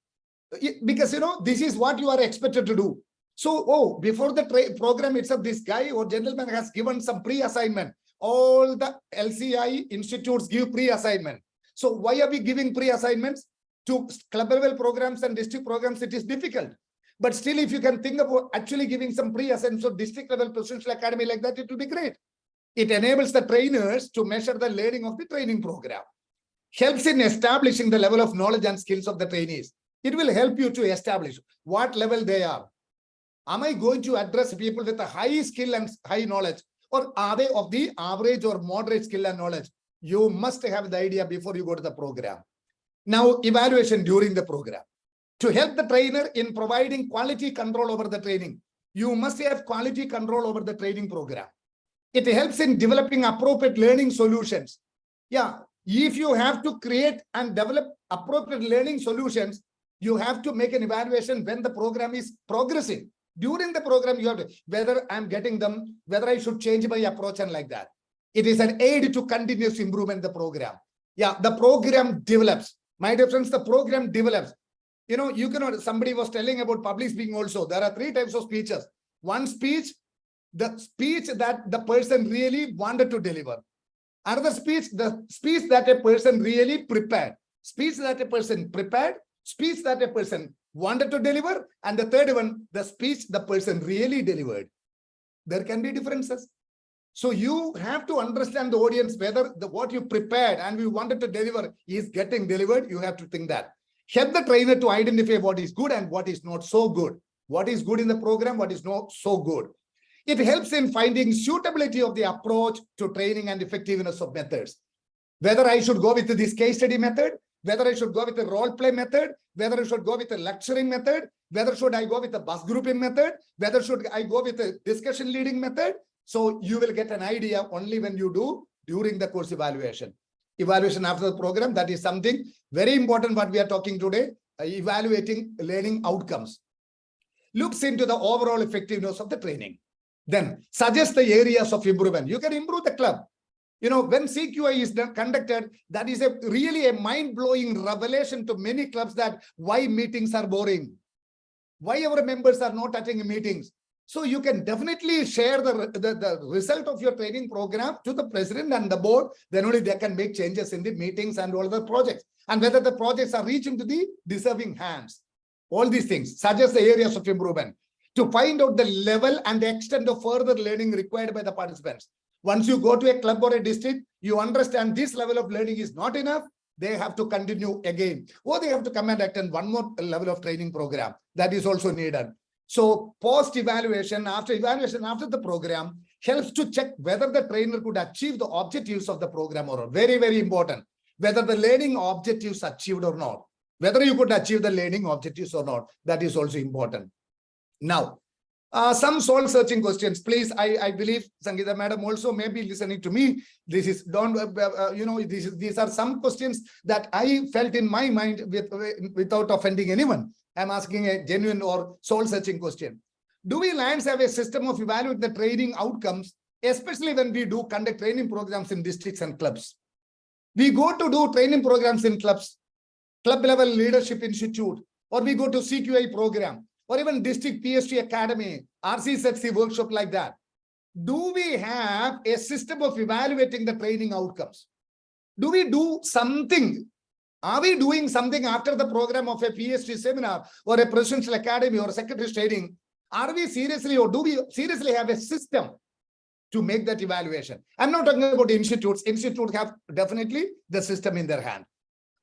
Because, this is what you are expected to do. So, before the program itself, this guy or gentleman has given some pre-assignment. All the LCI institutes give pre-assignment. So why are we giving pre-assignments? To club level programs and district programs, it is difficult. But still, if you can think about actually giving some pre-assignments of district level presidential academy like that, it will be great. It enables the trainers to measure the learning of the training program. Helps in establishing the level of knowledge and skills of the trainees. It will help you to establish what level they are. Am I going to address people with a high skill and high knowledge, or are they of the average or moderate skill and knowledge? You must have the idea before you go to the program. Now, evaluation during the program. To help the trainer in providing quality control over the training, you must have quality control over the training program. It helps in developing appropriate learning solutions. Yeah, if you have to create and develop appropriate learning solutions, you have to make an evaluation when the program is progressing. During the program, you have to, whether I'm getting them, whether I should change my approach and like that. It is an aid to continuous improvement in the program. Yeah, the program develops. My dear friends, the program develops. You cannot, somebody was telling about public speaking also. There are 3 types of speeches. One speech, the speech that the person really wanted to deliver. Another speech, the speech that a person really prepared. Speech that a person prepared, speech that a person wanted to deliver, and the third one, the speech the person really delivered. There can be differences. So you have to understand the audience, whether what you prepared and you wanted to deliver is getting delivered. You have to think that. Help the trainer to identify what is good and what is not so good. What is good in the program, what is not so good. It helps in finding suitability of the approach to training and effectiveness of methods. Whether I should go with this case study method, whether I should go with a role play method, whether I should go with a lecturing method, whether should I go with a bus grouping method, whether should I go with a discussion leading method. So you will get an idea only when you do during the course evaluation. Evaluation after the program, that is something very important what we are talking today, evaluating learning outcomes. Looks into the overall effectiveness of the training. Then suggest the areas of improvement. You can improve the club. You know, when CQI is conducted, that is really a mind-blowing revelation to many clubs that why meetings are boring, why our members are not attending meetings. So you can definitely share the result of your training program to the president and the board. Then only they can make changes in the meetings and all the projects, and whether the projects are reaching to the deserving hands. All these things suggest the areas of improvement to find out the level and the extent of further learning required by the participants. Once you go to a club or a district, you understand this level of learning is not enough. They have to continue again, or they have to come and attend one more level of training program. That is also needed. So post-evaluation, after the program, helps to check whether the trainer could achieve the objectives of the program or not. Very, very important. Whether the learning objectives achieved or not. Whether you could achieve the learning objectives or not. That is also important. Now, some soul searching questions, please. I believe Sangeeta madam also may be listening to me. This is these are some questions that I felt in my mind without offending anyone. I'm asking a genuine or soul searching question. Do we Lions have a system of evaluating the training outcomes, especially when we do conduct training programs in districts and clubs? We go to do training programs in clubs, club level leadership institute, or we go to CQI program, or even district PhD academy, RCZC workshop like that. Do we have a system of evaluating the training outcomes? Do we do something? Are we doing something after the program of a PhD seminar or a presidential academy or secretary's training? Are we seriously, or do we seriously have a system to make that evaluation? I'm not talking about institutes. Institutes have definitely the system in their hand.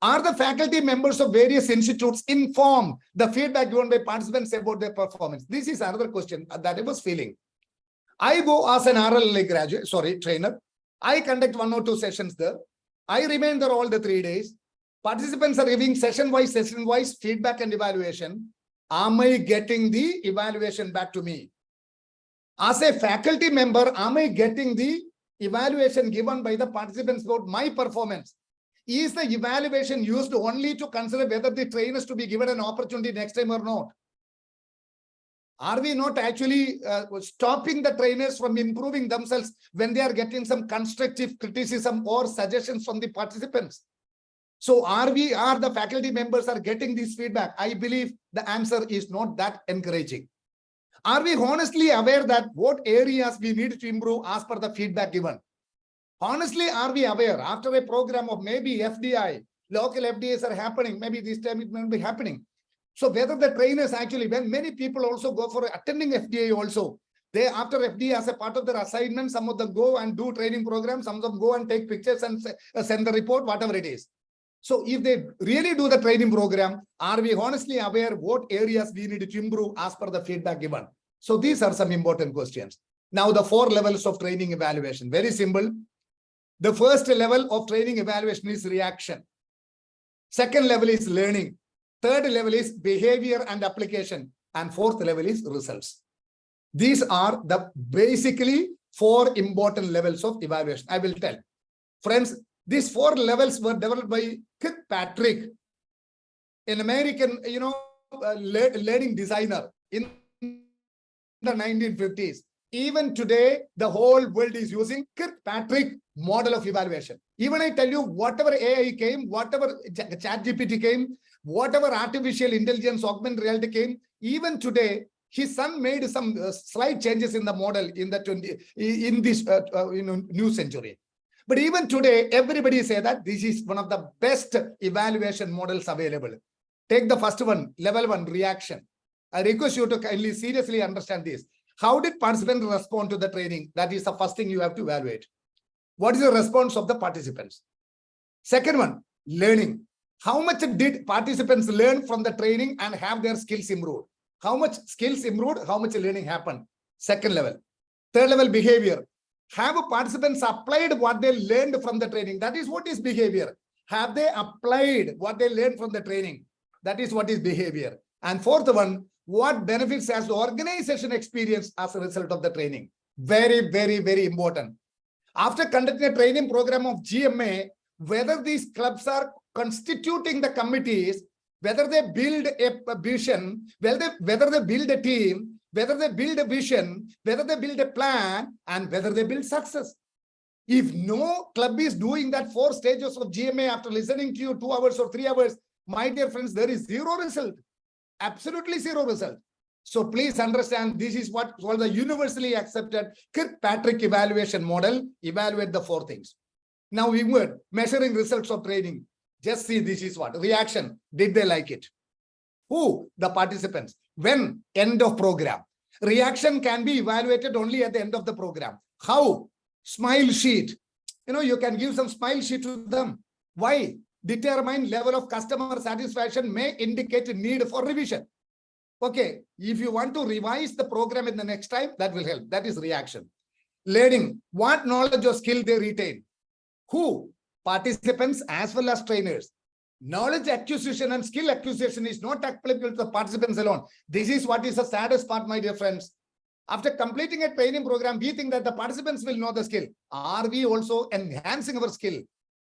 Are the faculty members of various institutes informed the feedback given by participants about their performance? This is another question that I was feeling. I go as an RLLA graduate, trainer. I conduct 1 or 2 sessions there. I remain there all the 3 days. Participants are giving session-wise feedback and evaluation. Am I getting the evaluation back to me? As a faculty member, am I getting the evaluation given by the participants about my performance? Is the evaluation used only to consider whether the trainers to be given an opportunity next time or not? Are we not actually stopping the trainers from improving themselves when they are getting some constructive criticism or suggestions from the participants? So are the faculty members are getting this feedback? I believe the answer is not that encouraging. Are we honestly aware that what areas we need to improve as per the feedback given? Honestly, are we aware after a program of maybe FDI, local FDIs are happening, maybe this time it may be happening. So whether the trainers actually, when many people also go for attending FDI also, they after FDI as a part of their assignment, some of them go and do training programs, some of them go and take pictures and send the report, whatever it is. So if they really do the training program, are we honestly aware what areas we need to improve as per the feedback given? So these are some important questions. Now the 4 levels of training evaluation, very simple. The first level of training evaluation is reaction. Second level is learning. Third level is behavior and application. And 4th level is results. These are the basically 4 important levels of evaluation. I will tell. Friends, these 4 levels were developed by Kirkpatrick, an American, learning designer in the 1950s. Even today, the whole world is using Kirkpatrick model of evaluation. Even I tell you, whatever AI came, whatever ChatGPT came, whatever artificial intelligence, augmented reality came, even today, his son made some slight changes in the model in this new century. But even today, everybody say that this is one of the best evaluation models available. Take the first one, level 1, reaction. I request you to kindly seriously understand this. How did participants respond to the training? That is the first thing you have to evaluate. What is the response of the participants? Second one, learning. How much did participants learn from the training and have their skills improved? How much skills improved? How much learning happened? Second level. Third level, behavior. Have participants applied what they learned from the training? That is what is behavior. Have they applied what they learned from the training? That is what is behavior. And fourth one, what benefits has the organization experienced as a result of the training? Very, very, very important. After conducting a training program of GMA, whether these clubs are constituting the committees, whether they build a vision, whether they build a team, whether they build a vision, whether they build a plan, and whether they build success. If no club is doing that 4 stages of GMA after listening to you 2 hours or 3 hours, my dear friends, there is zero result. Absolutely zero result. So please understand, this is what called the universally accepted Kirkpatrick evaluation model. Evaluate the 4 things. Now we were measuring results of training. Just see, this is what reaction. Did they like it? Who? The participants. When? End of program. Reaction can be evaluated only at the end of the program. How? Smile sheet. You can give some smile sheet to them. Why? Determine level of customer satisfaction may indicate need for revision. Okay, if you want to revise the program in the next time, that will help. That is reaction. Learning. What knowledge or skill they retain? Who? Participants as well as trainers. Knowledge acquisition and skill acquisition is not applicable to the participants alone. This is what is the saddest part, my dear friends. After completing a training program, we think that the participants will know the skill. Are we also enhancing our skill?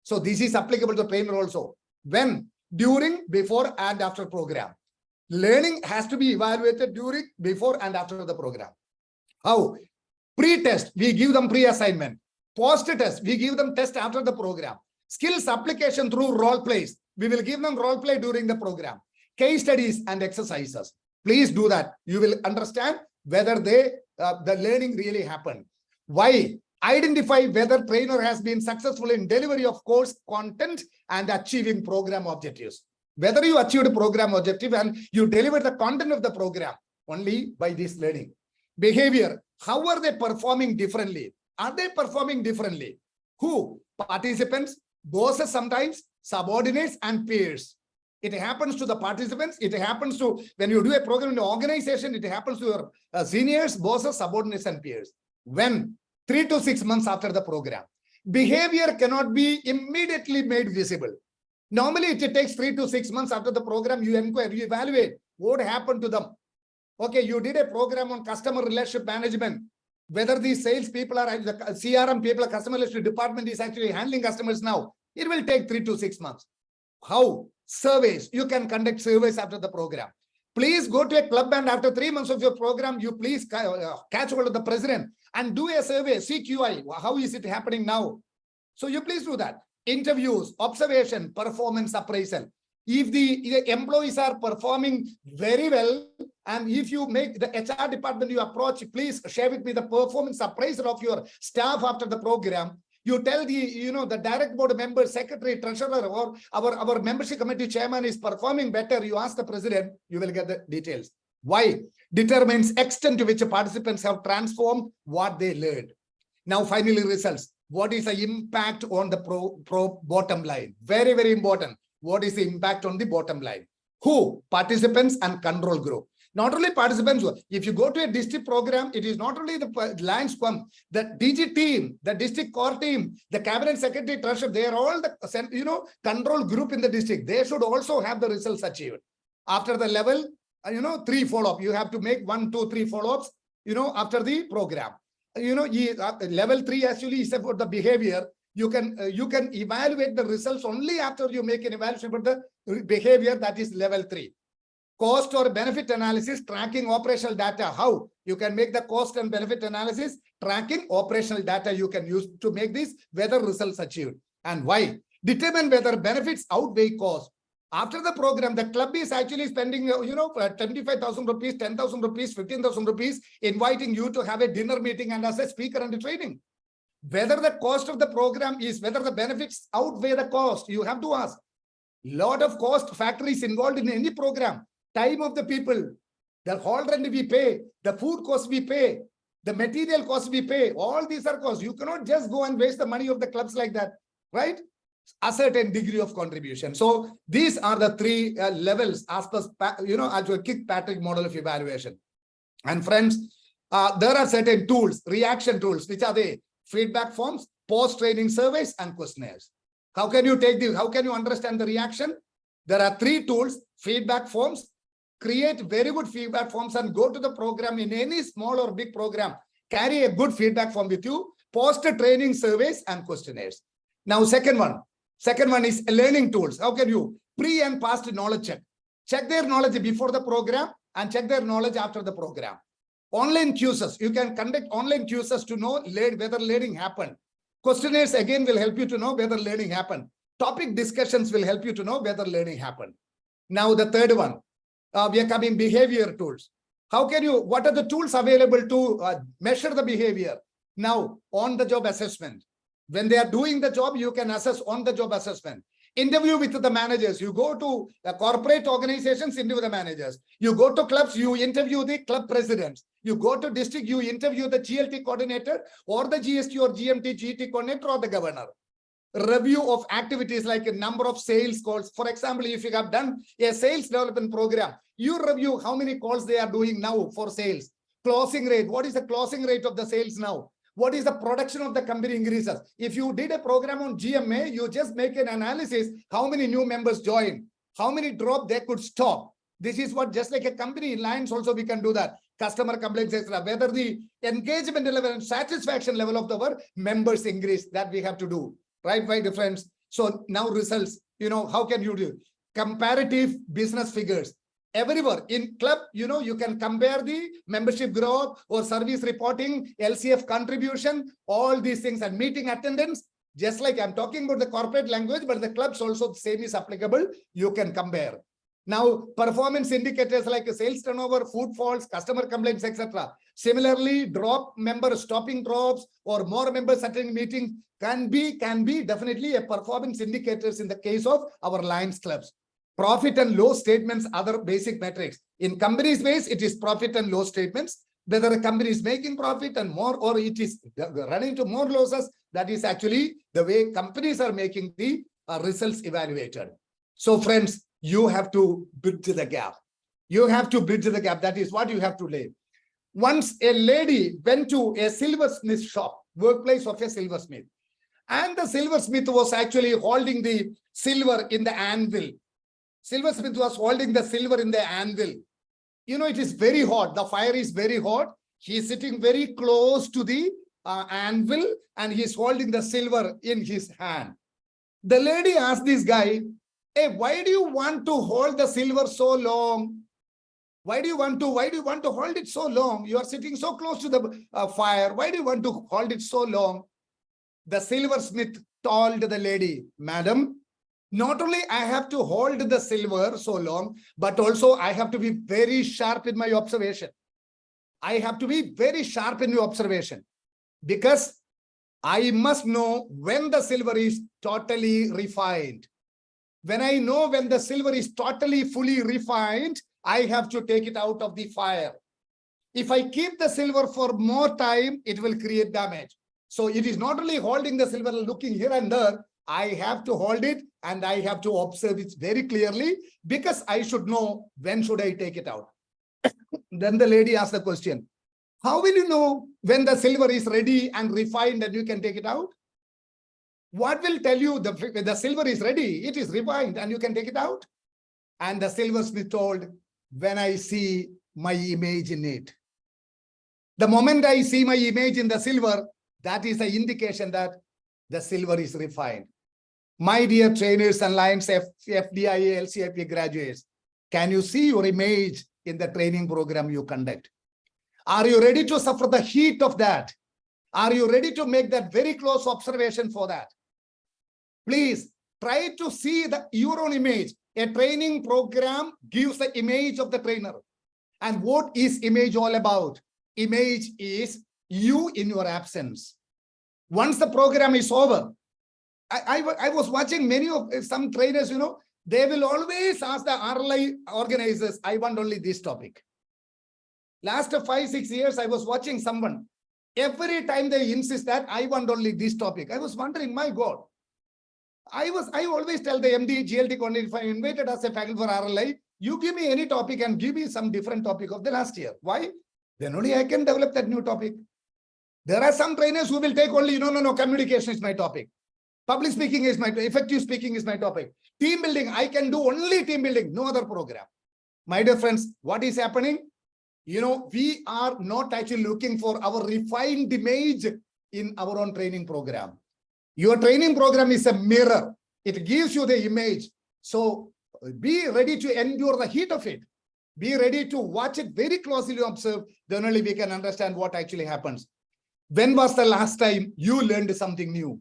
So this is applicable to trainer also. When? During, before, and after program. Learning has to be evaluated during, before, and after the program. How? Pre-test, we give them pre-assignment. Post-test, we give them test after the program. Skills application through role plays. We will give them role play during the program. Case studies and exercises. Please do that. You will understand whether the learning really happened. Why? Identify whether trainer has been successful in delivery of course content and achieving program objectives. Whether you achieved a program objective and you delivered the content of the program only by this learning. Behavior. How are they performing differently? Are they performing differently? Who? Participants, bosses sometimes, subordinates, and peers. It happens to the participants. It happens to, when you do a program in an organization, it happens to your seniors, bosses, subordinates, and peers. When? 3 to 6 months after the program. Behavior cannot be immediately made visible. Normally, it takes 3 to 6 months after the program, you inquire, you evaluate what happened to them. Okay, you did a program on customer relationship management. Whether these sales people are, the CRM people, customer relationship department is actually handling customers now. It will take 3 to 6 months. How? Surveys. You can conduct surveys after the program. Please go to a club and after 3 months of your program, you please catch hold of the president and do a survey, CQI. How is it happening now? So you please do that. Interviews, observation, performance appraisal. If the employees are performing very well, and if you make the HR department you approach, please share with me the performance appraisal of your staff after the program. You tell the direct board member, secretary, treasurer, or our membership committee chairman is performing better. You ask the president, you will get the details. Why? Determines extent to which participants have transformed what they learned. Now, finally, results. What is the impact on the bottom line? Very, very important. What is the impact on the bottom line? Who? Participants and control group. Not only participants, if you go to a district program, it is not only the Lions Club, the DG team, the district core team, the cabinet secretary, treasurer, they are all the control group in the district. They should also have the results achieved. After the level, 3 follow-up. You have to make 1, 2, 3 follow-ups, after the program. Level 3 actually is about the behavior. You can evaluate the results only after you make an evaluation about the behavior. That is level 3. Cost or benefit analysis, tracking operational data. How? You can make the cost and benefit analysis, tracking operational data you can use to make this, whether results achieved. And why? Determine whether benefits outweigh cost. After the program, the club is actually spending, 25,000 rupees, 10,000 rupees, 15,000 rupees, inviting you to have a dinner meeting and as a speaker and a training. Whether the cost of the program is, whether the benefits outweigh the cost, you have to ask. Lot of cost factors involved in any program. Time of the people, the hall rent we pay, the food cost we pay, the material cost we pay, all these are costs. You cannot just go and waste the money of the clubs like that, right? A certain degree of contribution. So these are the 3 levels as per, as a Kirkpatrick model of evaluation. And friends, there are certain tools, reaction tools, which are the feedback forms, post-training surveys, and questionnaires. How can you take the, how can you understand the reaction? There are 3 tools: feedback forms. Create very good feedback forms and go to the program in any small or big program. Carry a good feedback form with you. Post training surveys and questionnaires. Now, second one is learning tools. How can you pre and past knowledge check? Check their knowledge before the program and check their knowledge after the program. Online quizzes. You can conduct online quizzes to know whether learning happened. Questionnaires again will help you to know whether learning happened. Topic discussions will help you to know whether learning happened. Now, the third one, we are coming behavior tools. How can you, what are the tools available to measure the behavior? Now, on the job assessment. When they are doing the job, you can assess on the job assessment. Interview with the managers. You go to the corporate organizations, interview the managers. You go to clubs, you interview the club presidents. You go to district, you interview the GLT coordinator or the GST or GMT, GT coordinator or the governor. Review of activities like a number of sales calls. For example, if you have done a sales development program, you review how many calls they are doing now for sales. Closing rate. What is the closing rate of the sales now? What is the production of the company increases? If you did a program on GMA, you just make an analysis, how many new members join, how many drop they could stop. This is what, just like a company in Lines also we can do that. Customer complaints, etc. Whether the engagement level and satisfaction level of our members increase, that we have to do. Right, my dear friends. So now results, how can you do? Comparative business figures. Everywhere in club, you can compare the membership growth or service reporting, LCF contribution, all these things, and meeting attendance. Just like I'm talking about the corporate language, but the clubs also the same is applicable. You can compare. Now, performance indicators like sales turnover, footfalls, customer complaints, etc. Similarly, stopping drops or more members attending meetings can be definitely a performance indicators in the case of our Lions clubs. Profit and loss statements, other basic metrics. In companies base, it is profit and loss statements. Whether a company is making profit and more, or it is running to more losses, that is actually the way companies are making the results evaluated. So friends, you have to bridge the gap. You have to bridge the gap. That is what you have to lay. Once a lady went to a silversmith shop, workplace of a silversmith, and the silversmith was actually holding the silver in the anvil. Silversmith was holding the silver in the anvil. It is very hot. The fire is very hot. He is sitting very close to the anvil and he is holding the silver in his hand. The lady asked this guy, hey, why do you want to hold the silver so long? Why do you want to hold it so long? You are sitting so close to the fire. Why do you want to hold it so long? The silversmith told the lady, madam, not only I have to hold the silver so long, but also I have to be very sharp in my observation. I have to be very sharp in my observation because I must know when the silver is totally refined. When I know when the silver is totally fully refined, I have to take it out of the fire. If I keep the silver for more time, it will create damage. So it is not only holding the silver, looking here and there. I have to hold it and I have to observe it very clearly because I should know when should I take it out. Then the lady asked the question, how will you know when the silver is ready and refined and you can take it out? What will tell you the silver is ready, it is refined and you can take it out? And the silversmith told, when I see my image in it. The moment I see my image in the silver, that is the indication that the silver is refined. My dear trainers and Lions FDIA, LCIP graduates, can you see your image in the training program you conduct? Are you ready to suffer the heat of that? Are you ready to make that very close observation for that? Please try to see your own image. A training program gives the image of the trainer. And what is image all about? Image is you in your absence. Once the program is over, I was watching many of some trainers, they will always ask the RLI organizers, I want only this topic. Last 5-6 years, I was watching someone. Every time they insist that I want only this topic. I was wondering, my God. I always tell the MD, GLT coordinator, if I invited as a faculty for RLI, you give me any topic and give me some different topic of the last year. Why? Then only I can develop that new topic. There are some trainers who will take only, no, communication is my topic. Public speaking is my, effective speaking is my topic. Team building, I can do only team building, no other program. My dear friends, what is happening? We are not actually looking for our refined image in our own training program. Your training program is a mirror. It gives you the image. So be ready to endure the heat of it. Be ready to watch it very closely, to observe. Then only we can understand what actually happens. When was the last time you learned something new?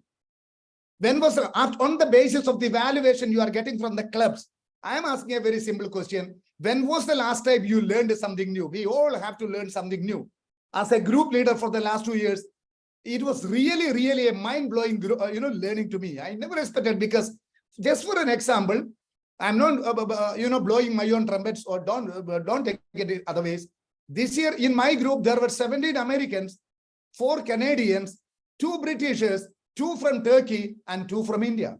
When was on the basis of the evaluation you are getting from the clubs? I am asking a very simple question. When was the last time you learned something new? We all have to learn something new. As a group leader for the last 2 years, it was really, really a mind-blowing, learning to me. I never expected, because just for an example, I'm not, blowing my own trumpets, or don't take it otherwise. This year in my group, there were 17 Americans, 4 Canadians, 2 Britishers, 2 from Turkey, and 2 from India.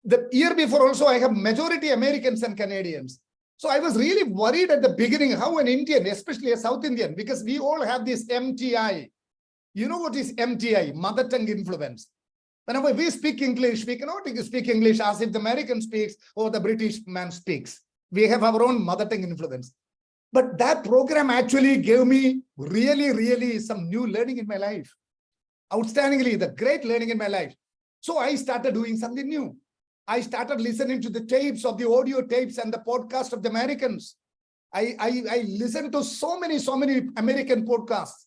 The year before also, I have majority Americans and Canadians. So I was really worried at the beginning how an Indian, especially a South Indian, because we all have this MTI. You know what is MTI? Mother tongue influence. Whenever we speak English, we cannot speak English as if the American speaks or the British man speaks. We have our own mother tongue influence. But that program actually gave me really, really some new learning in my life. Outstandingly, the great learning in my life. So I started doing something new. I started listening to the tapes of the audio tapes and the podcast of the Americans. I listened to so many American podcasts.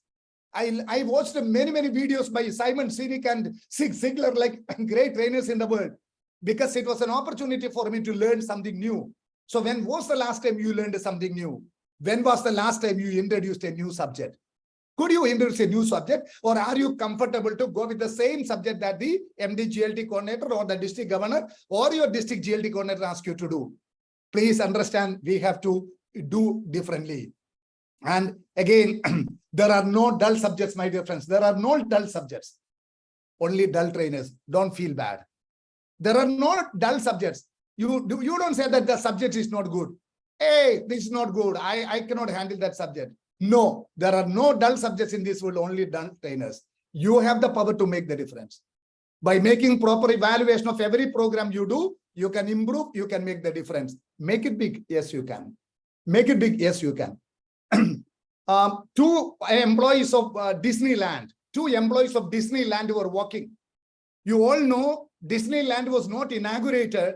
I watched many videos by Simon Sinek and Zig Ziglar, like great trainers in the world, because it was an opportunity for me to learn something new. So when was the last time you learned something new? When was the last time you introduced a new subject? Could you introduce a new subject, or are you comfortable to go with the same subject that the MD GLT coordinator or the district governor or your district GLT coordinator asks you to do? Please understand, we have to do differently. And again, there are no dull subjects, my dear friends. There are no dull subjects, only dull trainers. Don't feel bad. There are no dull subjects. You don't say that the subject is not good. Hey, this is not good. I cannot handle that subject. No, there are no dull subjects in this world, only dull trainers. You have the power to make the difference. By making proper evaluation of every program you do, you can improve, you can make the difference. Make it big, yes, you can. Make it big, yes, you can. 2 employees of Disneyland, 2 employees of Disneyland were walking. You all know Disneyland was not inaugurated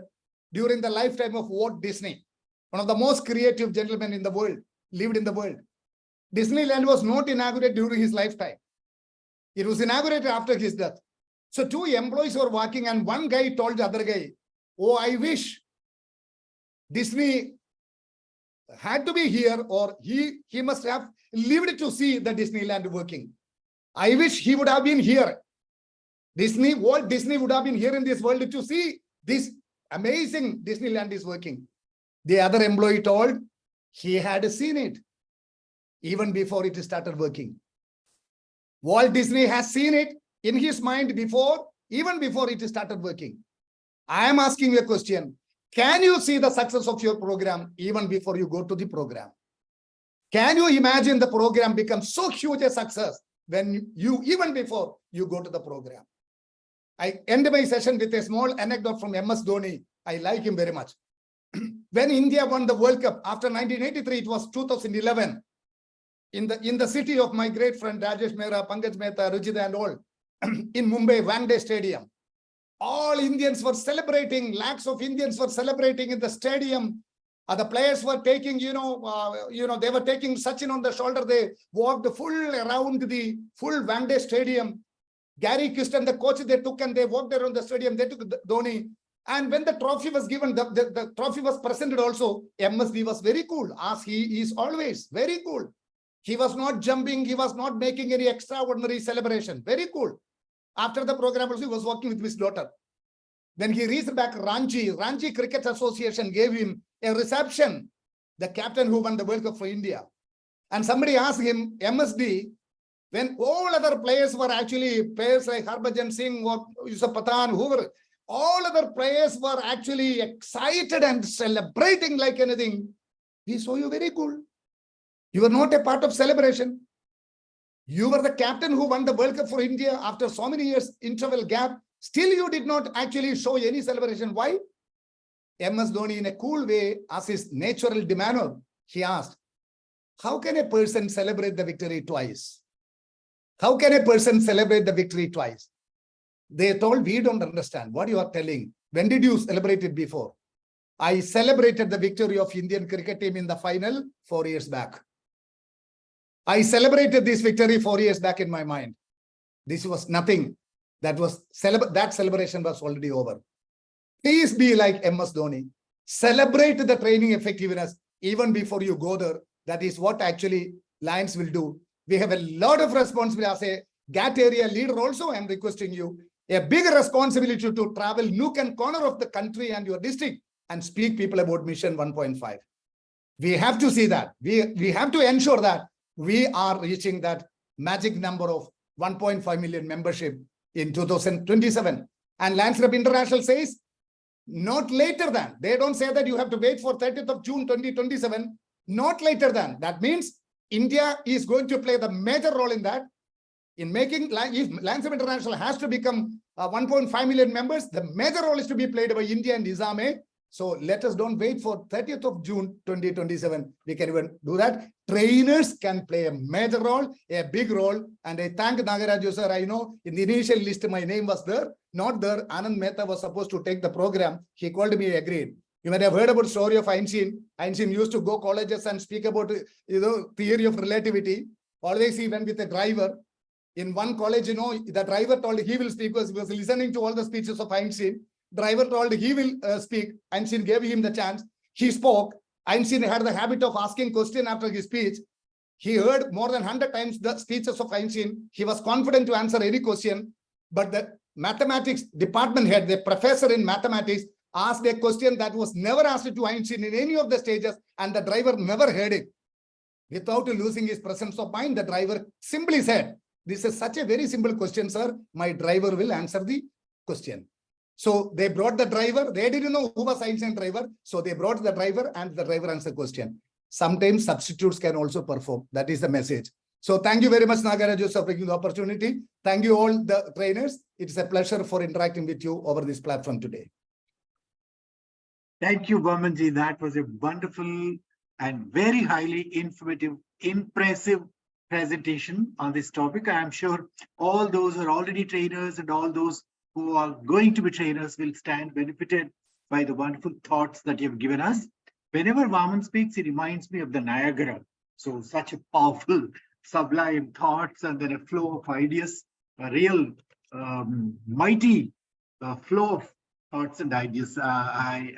during the lifetime of Walt Disney, one of the most creative gentlemen in the world, lived in the world. Disneyland was not inaugurated during his lifetime. It was inaugurated after his death. So 2 employees were walking, and one guy told the other guy, oh, I wish Disney had to be here, or he must have lived to see the Disneyland working. I wish he would have been here. Walt Disney would have been here in this world to see this amazing Disneyland is working. The other employee told he had seen it even before it started working. Walt Disney has seen it in his mind before, even before it started working. I am asking you a question. Can you see the success of your program even before you go to the program? Can you imagine the program becomes so huge a success when even before you go to the program? I end my session with a small anecdote from MS Dhoni. I like him very much. When India won the World Cup after 1983, it was 2011. In the city of my great friend Rajesh Mehra, Pankaj Mehta, Ruchita and all, in Mumbai, Wankhede Stadium. All Indians were celebrating, lakhs of Indians were celebrating in the stadium. The players were taking, they were taking Sachin on the shoulder. They walked full around the full Wankhede Stadium. Gary Kirsten, the coach, they took and they walked around the stadium. They took Dhoni. And when the trophy was given, the trophy was presented also, MSD was very cool, as he is always very cool. He was not jumping. He was not making any extraordinary celebration. Very cool. After the program, he was walking with his daughter. When he reached back Ranchi Cricket Association gave him a reception, the captain who won the World Cup for India. And somebody asked him, MSD, when all other players were actually players like Harbhajan Singh or Yusuf Pathan, whoever, all other players were actually excited and celebrating like anything. He saw you very cool. You were not a part of celebration. You were the captain who won the World Cup for India after so many years interval gap. Still, you did not actually show any celebration. Why? MS Dhoni, in a cool way, as his natural demeanor, he asked, how can a person celebrate the victory twice? How can a person celebrate the victory twice? They told, we don't understand what you are telling. When did you celebrate it before? I celebrated the victory of Indian cricket team in the final 4 years back. I celebrated this victory 4 years back in my mind. This was nothing. That celebration was already over. Please be like MS Dhoni. Celebrate the training effectiveness even before you go there. That is what actually Lions will do. We have a lot of responsibility as a GAT area leader also. I am requesting you a big responsibility to travel nook and corner of the country and your district and speak people about Mission 1.5. We have to see that. We have to ensure that we are reaching that magic number of 1.5 million membership in 2027. And LCIP International says, not later than. They don't say that you have to wait for 30th of June 2027. Not later than. That means India is going to play the major role in that. In making, if LCIP International has to become 1.5 million members, the major role is to be played by India and Isame. So let us don't wait for 30th of June 2027. We can even do that. Trainers can play a major role, a big role. And I thank nagaRAJU sir. I know in the initial list, my name was there. Not there. Anand Mehta was supposed to take the program. He called me, agreed. You might have heard about the story of Einstein. Einstein used to go colleges and speak about, theory of relativity. Always he went with a driver. In one college, the driver told he will speak because he was listening to all the speeches of Einstein. Driver told he will speak. Einstein gave him the chance. He spoke. Einstein had the habit of asking questions after his speech. He heard more than 100 times the speeches of Einstein. He was confident to answer any question. But the mathematics department head, the professor in mathematics, asked a question that was never asked to Einstein in any of the stages, and the driver never heard it. Without losing his presence of mind, the driver simply said, this is such a very simple question, sir. My driver will answer the question. So they brought the driver. They didn't know who was Einstein driver. So they brought the driver and the driver answered the question. Sometimes substitutes can also perform. That is the message. So thank you very much, nagaRAJU, for taking the opportunity. Thank you all the trainers. It's a pleasure for interacting with you over this platform today. Thank you, Vamanji. That was a wonderful and very highly informative, impressive presentation on this topic. I am sure all those who are already trainers and all those who are going to be trainers will stand benefited by the wonderful thoughts that you have given us. Whenever Vaman speaks, he reminds me of the Niagara. So such a powerful, sublime thoughts and then a flow of ideas, a real mighty flow of thoughts and ideas. Thank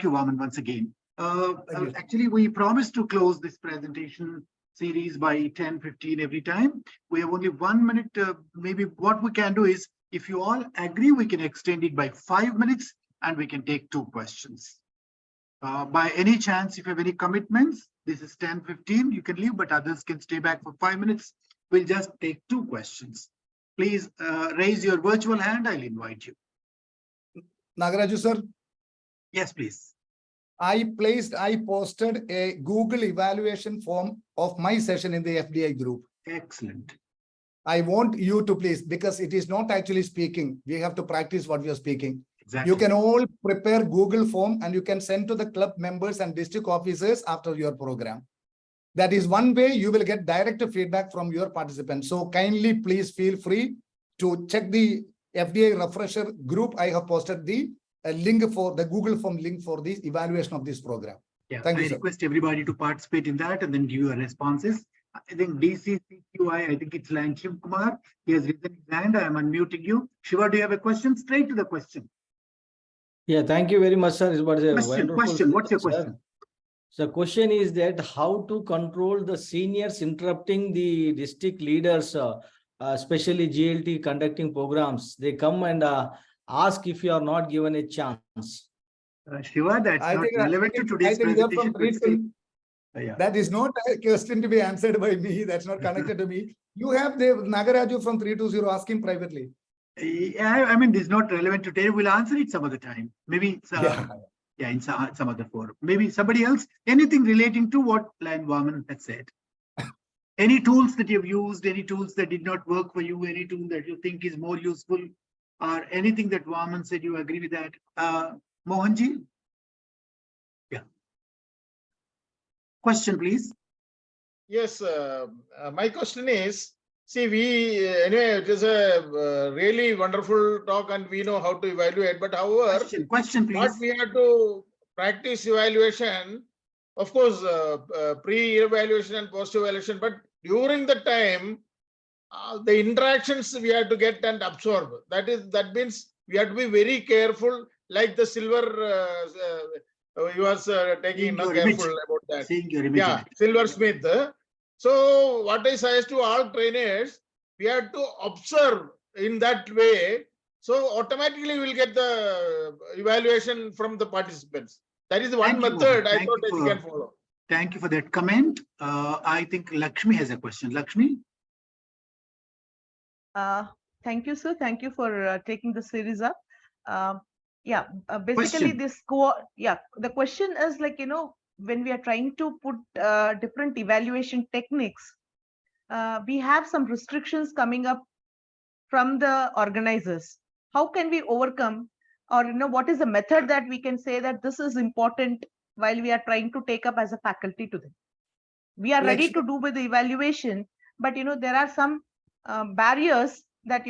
you, Vaman, once again. Actually, we promised to close this presentation series by 10:15 every time. We have only 1 minute. Maybe what we can do is, if you all agree, we can extend it by 5 minutes and we can take 2 questions. By any chance, if you have any commitments, this is 10:15, you can leave, but others can stay back for 5 minutes. We'll just take 2 questions. Please raise your virtual hand. I'll invite you. nagaRAJU, sir. Yes, please. I posted a Google evaluation form of my session in the FDI group. Excellent. I want you to please, because it is not actually speaking. We have to practice what we are speaking. Exactly. You can all prepare Google form and you can send to the club members and district officers after your program. That is one way you will get direct feedback from your participants. So kindly, please feel free to check the FDI refresher group. I have posted the link for the Google form link for the evaluation of this program. Yeah, Thank you, I sir. request everybody to participate in that and then give your responses. I think DCCQI, I think it's Lanchim Kumar. He has risen his hand. I am unmuting you. Shiva, do you have a question? Straight to the question. Yeah, thank you very much, sir. It was a wonderful Question. What's your sir. question? The question is that how to control the seniors interrupting the district leaders, especially GLT conducting programs. They come and ask if you are not given a chance. Shiva, that's not relevant to today's presentation. Yeah. That is not a question to be answered by me. That's not connected to me. You have the nagaRAJU from 320. Ask him privately. Yeah, I mean, this is not relevant today. We'll answer it some other time. Maybe in some other forum. Maybe somebody else. Anything relating to what Lion Vaman has said. Any tools that you've used, any tools that did not work for you, any tool that you think is more useful, or anything that Vaman said, you agree with that? Mohanji? Yeah. Question, please. Yes, my question is, see, anyway, it is a really wonderful talk and we know how to evaluate, but however, Question, please. what we have to practice evaluation, of course, pre-evaluation and post-evaluation, but during the time, the interactions we have to get and absorb. That means we have to be very careful, like the silver, he was taking careful about that. Seeing your image. Yeah, silversmith. So what I suggest to all trainers, we have to observe in that way. So automatically we'll get the evaluation from the participants. That is one method I thought that you can follow. Thank you for that comment. I think Lakshmi has a question. Lakshmi? Thank you, sir. Thank you for taking the series up. Basically Question. the question is like, when we are trying to put different evaluation techniques, we have some restrictions coming up from the organizers. How can we overcome, or what is the method that we can say that this is important while we are trying to take up as a faculty to them? We are ready to do with the evaluation, but there are some barriers that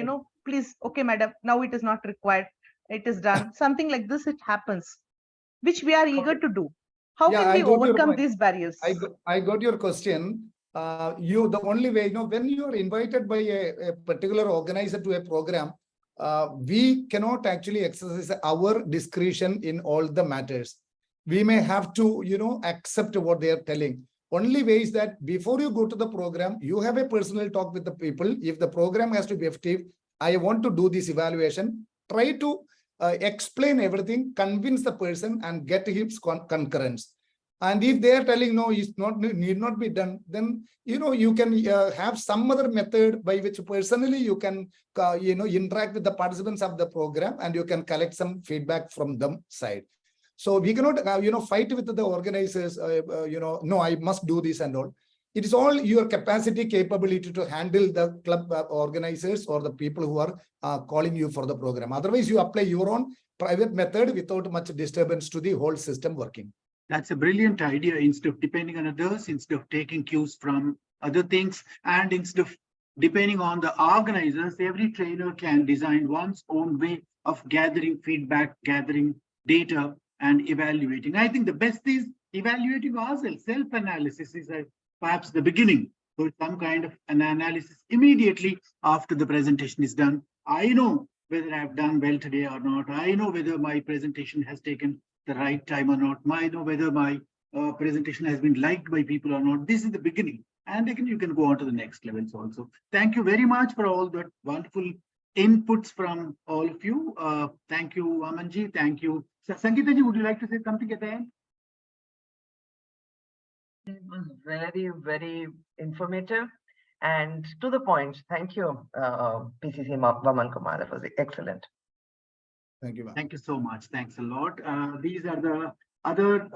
please, okay madam, now it is not required, it is done, something like this, it happens, which we are eager to do. How can we overcome these barriers? I got your question. The only way, when you are invited by a particular organizer to a program, we cannot actually exercise our discretion in all the matters. We may have to, accept what they are telling. Only way is that before you go to the program, you have a personal talk with the people. If the program has to be effective, I want to do this evaluation. Try to explain everything, convince the person and get his concurrence. And if they are telling no, it's not, need not be done, then you can have some other method by which personally you can interact with the participants of the program and you can collect some feedback from them side. So we cannot fight with the organizers. No, I must do this and all. It is all your capacity, capability to handle the club organizers or the people who are calling you for the program. Otherwise, you apply your own private method without much disturbance to the whole system working. That's a brilliant idea. Instead of depending on others, instead of taking cues from other things, and instead of depending on the organizers, every trainer can design one's own way of gathering feedback, gathering data, and evaluating. I think the best is evaluating ourselves. Self-analysis is perhaps the beginning. So some kind of an analysis immediately after the presentation is done. I know whether I've done well today or not. I know whether my presentation has taken the right time or not. I know whether my presentation has been liked by people or not. This is the beginning. And again, you can go on to the next levels also. Thank you very much for all that wonderful inputs from all of you. Thank you, Vamanji. Thank you. Sangeeta ji, would you like to say something at the end? It was very, very informative and to the point. Thank you, PCC Vamanakumar. That was excellent. Thank you. Thank you so much. Thanks a lot. These are the other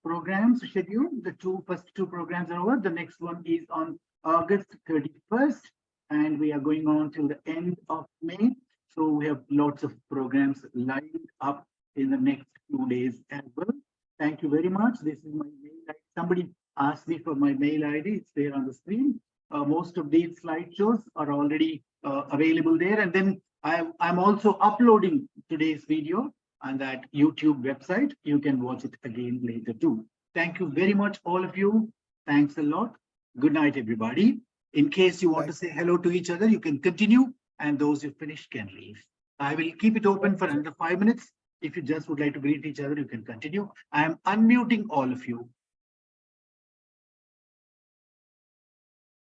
programs scheduled. The first two programs are over. The next one is on August 31st, and we are going on till the end of May. So we have lots of programs lined up in the next few days as well. Thank you very much. This is my mail ID. Somebody asked me for my mail ID. It's there on the screen. Most of these slideshows are already available there. And then I'm also uploading today's video on that YouTube website. You can watch it again later too. Thank you very much, all of you. Thanks a lot. Good night, everybody. In case you want to say hello to each other, you can continue, and those who finished can leave. I will keep it open for another 5 minutes. If you just would like to greet each other, you can continue. I am unmuting all of you.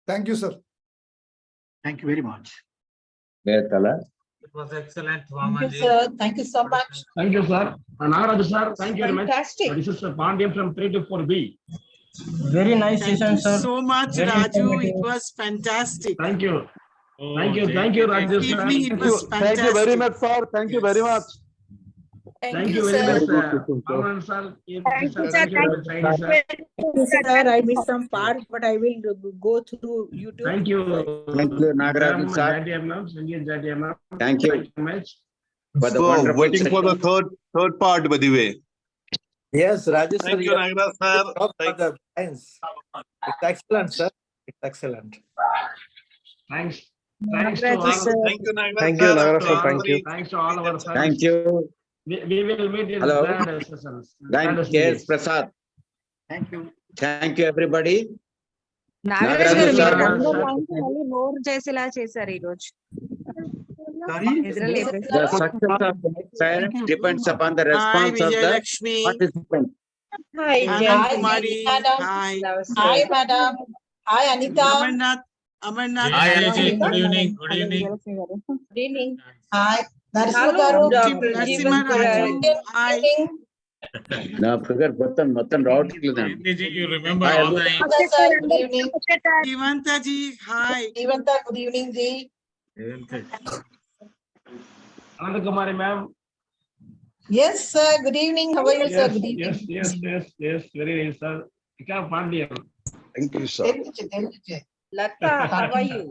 Thank you, sir. Thank you very much. It was excellent, Thank you, sir. Thank you so much. Thank you, sir. nagaRAJU, sir. Thank you very much. Fantastic. This is Pandian from 324B. Very nice session, sir. Thank you so much, Very Raju. informative. It was fantastic. Thank you. Oh, Thank you, Raju, sir. Evening, it was Thank you very fantastic. much, sir. Thank you very much. Thank you very much, sir. Vaman sir. Thank you, sir. Thank you, sir. Sir, I missed some part, but I will go through YouTube. Thank you. Thank you, nagaRAJU sir. Jatia ma'am, Sangeet Jatia ma'am. Thank you Thank you much. for the So wonderful waiting for the session. third part, by the way. Yes, Raju sir. Thank you, Nagaraj sir. Thank the science. It's excellent, sir. It's excellent. Thanks. Thanks to all. Thank you, Nagaraj Thank sir. you, Thank sir. Thank you. Thanks to all our friends. Thank you. We will meet in Hello. third sessions. Thank third you, series. Prasad. Thank you. Thank you, everybody. Nagaraju nagaRAJU గారు sir. మీరు అందరూ మళ్ళీ నోరు చేసేలా చేశారు ఈ రోజు. Sorry. The success of the experiment depends upon the response of the participants. Hi, Kumari. Hi. Hi, madam. Hi, Anita. Amarnath. Amarnath. Hi, Hi. good evening. Good evening. Good evening. Hi. Narasimha garu. Hi. నా figure మొత్తం రావట్లేదండి. You remember Hi, all the Good evening. Jivanta ji. Hi. Jivanta, good evening, ji. Anand Kumari ma'am. Yes, sir. Good evening. How are you, sir? Good evening. Yes. Very nice, sir. Ika Pandian. Thank you, sir. Lata, how are you?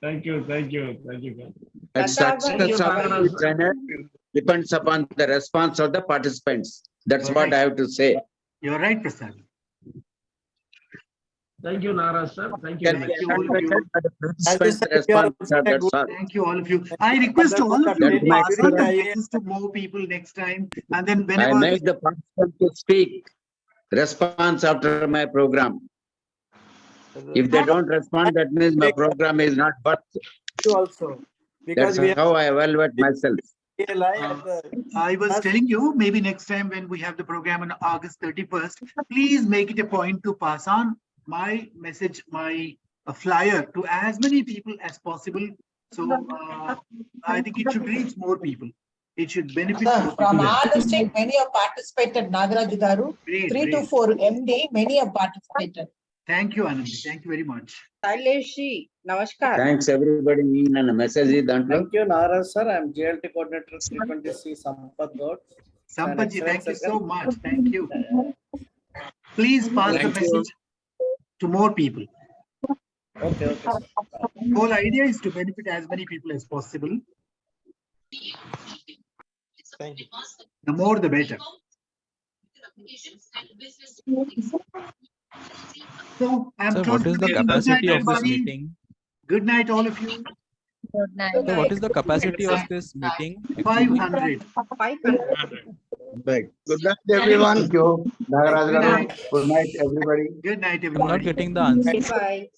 Thank you. The success of the trainer depends upon the response of the participants. That's what I have to say. You're right, Prasad. Thank you, Nara sir. Thank you. Can very be much. evaluated by the participants' response. That's all. Thank you, all of you. I request all of you That's to my pass on the experience. message to more people next time. And then I whenever make the participants to speak response after my program. If they don't respond, that means my program is not worth. You also. Because That's how I evaluate myself. I was telling you, maybe next time when we have the program on August 31st, please make it a point to pass on my message, my flyer to as many people as possible. So I think it should reach more people. It should benefit more From people. our district, many have participated, Nagaraju garu. Great, 3 to great. 4 MD, many have participated. Thank you, Anandi. Thank you very much. Saileshi, namaskar. Thanks everybody. ನನ್ನ message ಇದಂಟ್ಲು. Thank you, Narasimha sir. I'm GLT coordinator, 320C Sampath Gaur. Sampath ji, thank you so much. Thank you. Please pass the message to more people. Okay, sir. Whole idea is to benefit as many people as possible. Thank you. The more, the better. So I'm Sir, what is the capacity of this meeting? Good night, all of you. Good night. Sir, what is the capacity of this meeting? 500. 500. Good night, everyone. Thank you, nagaRAJU Good garu. night. Good night, everybody. Good night, I'm everybody. not getting the answer. Bye.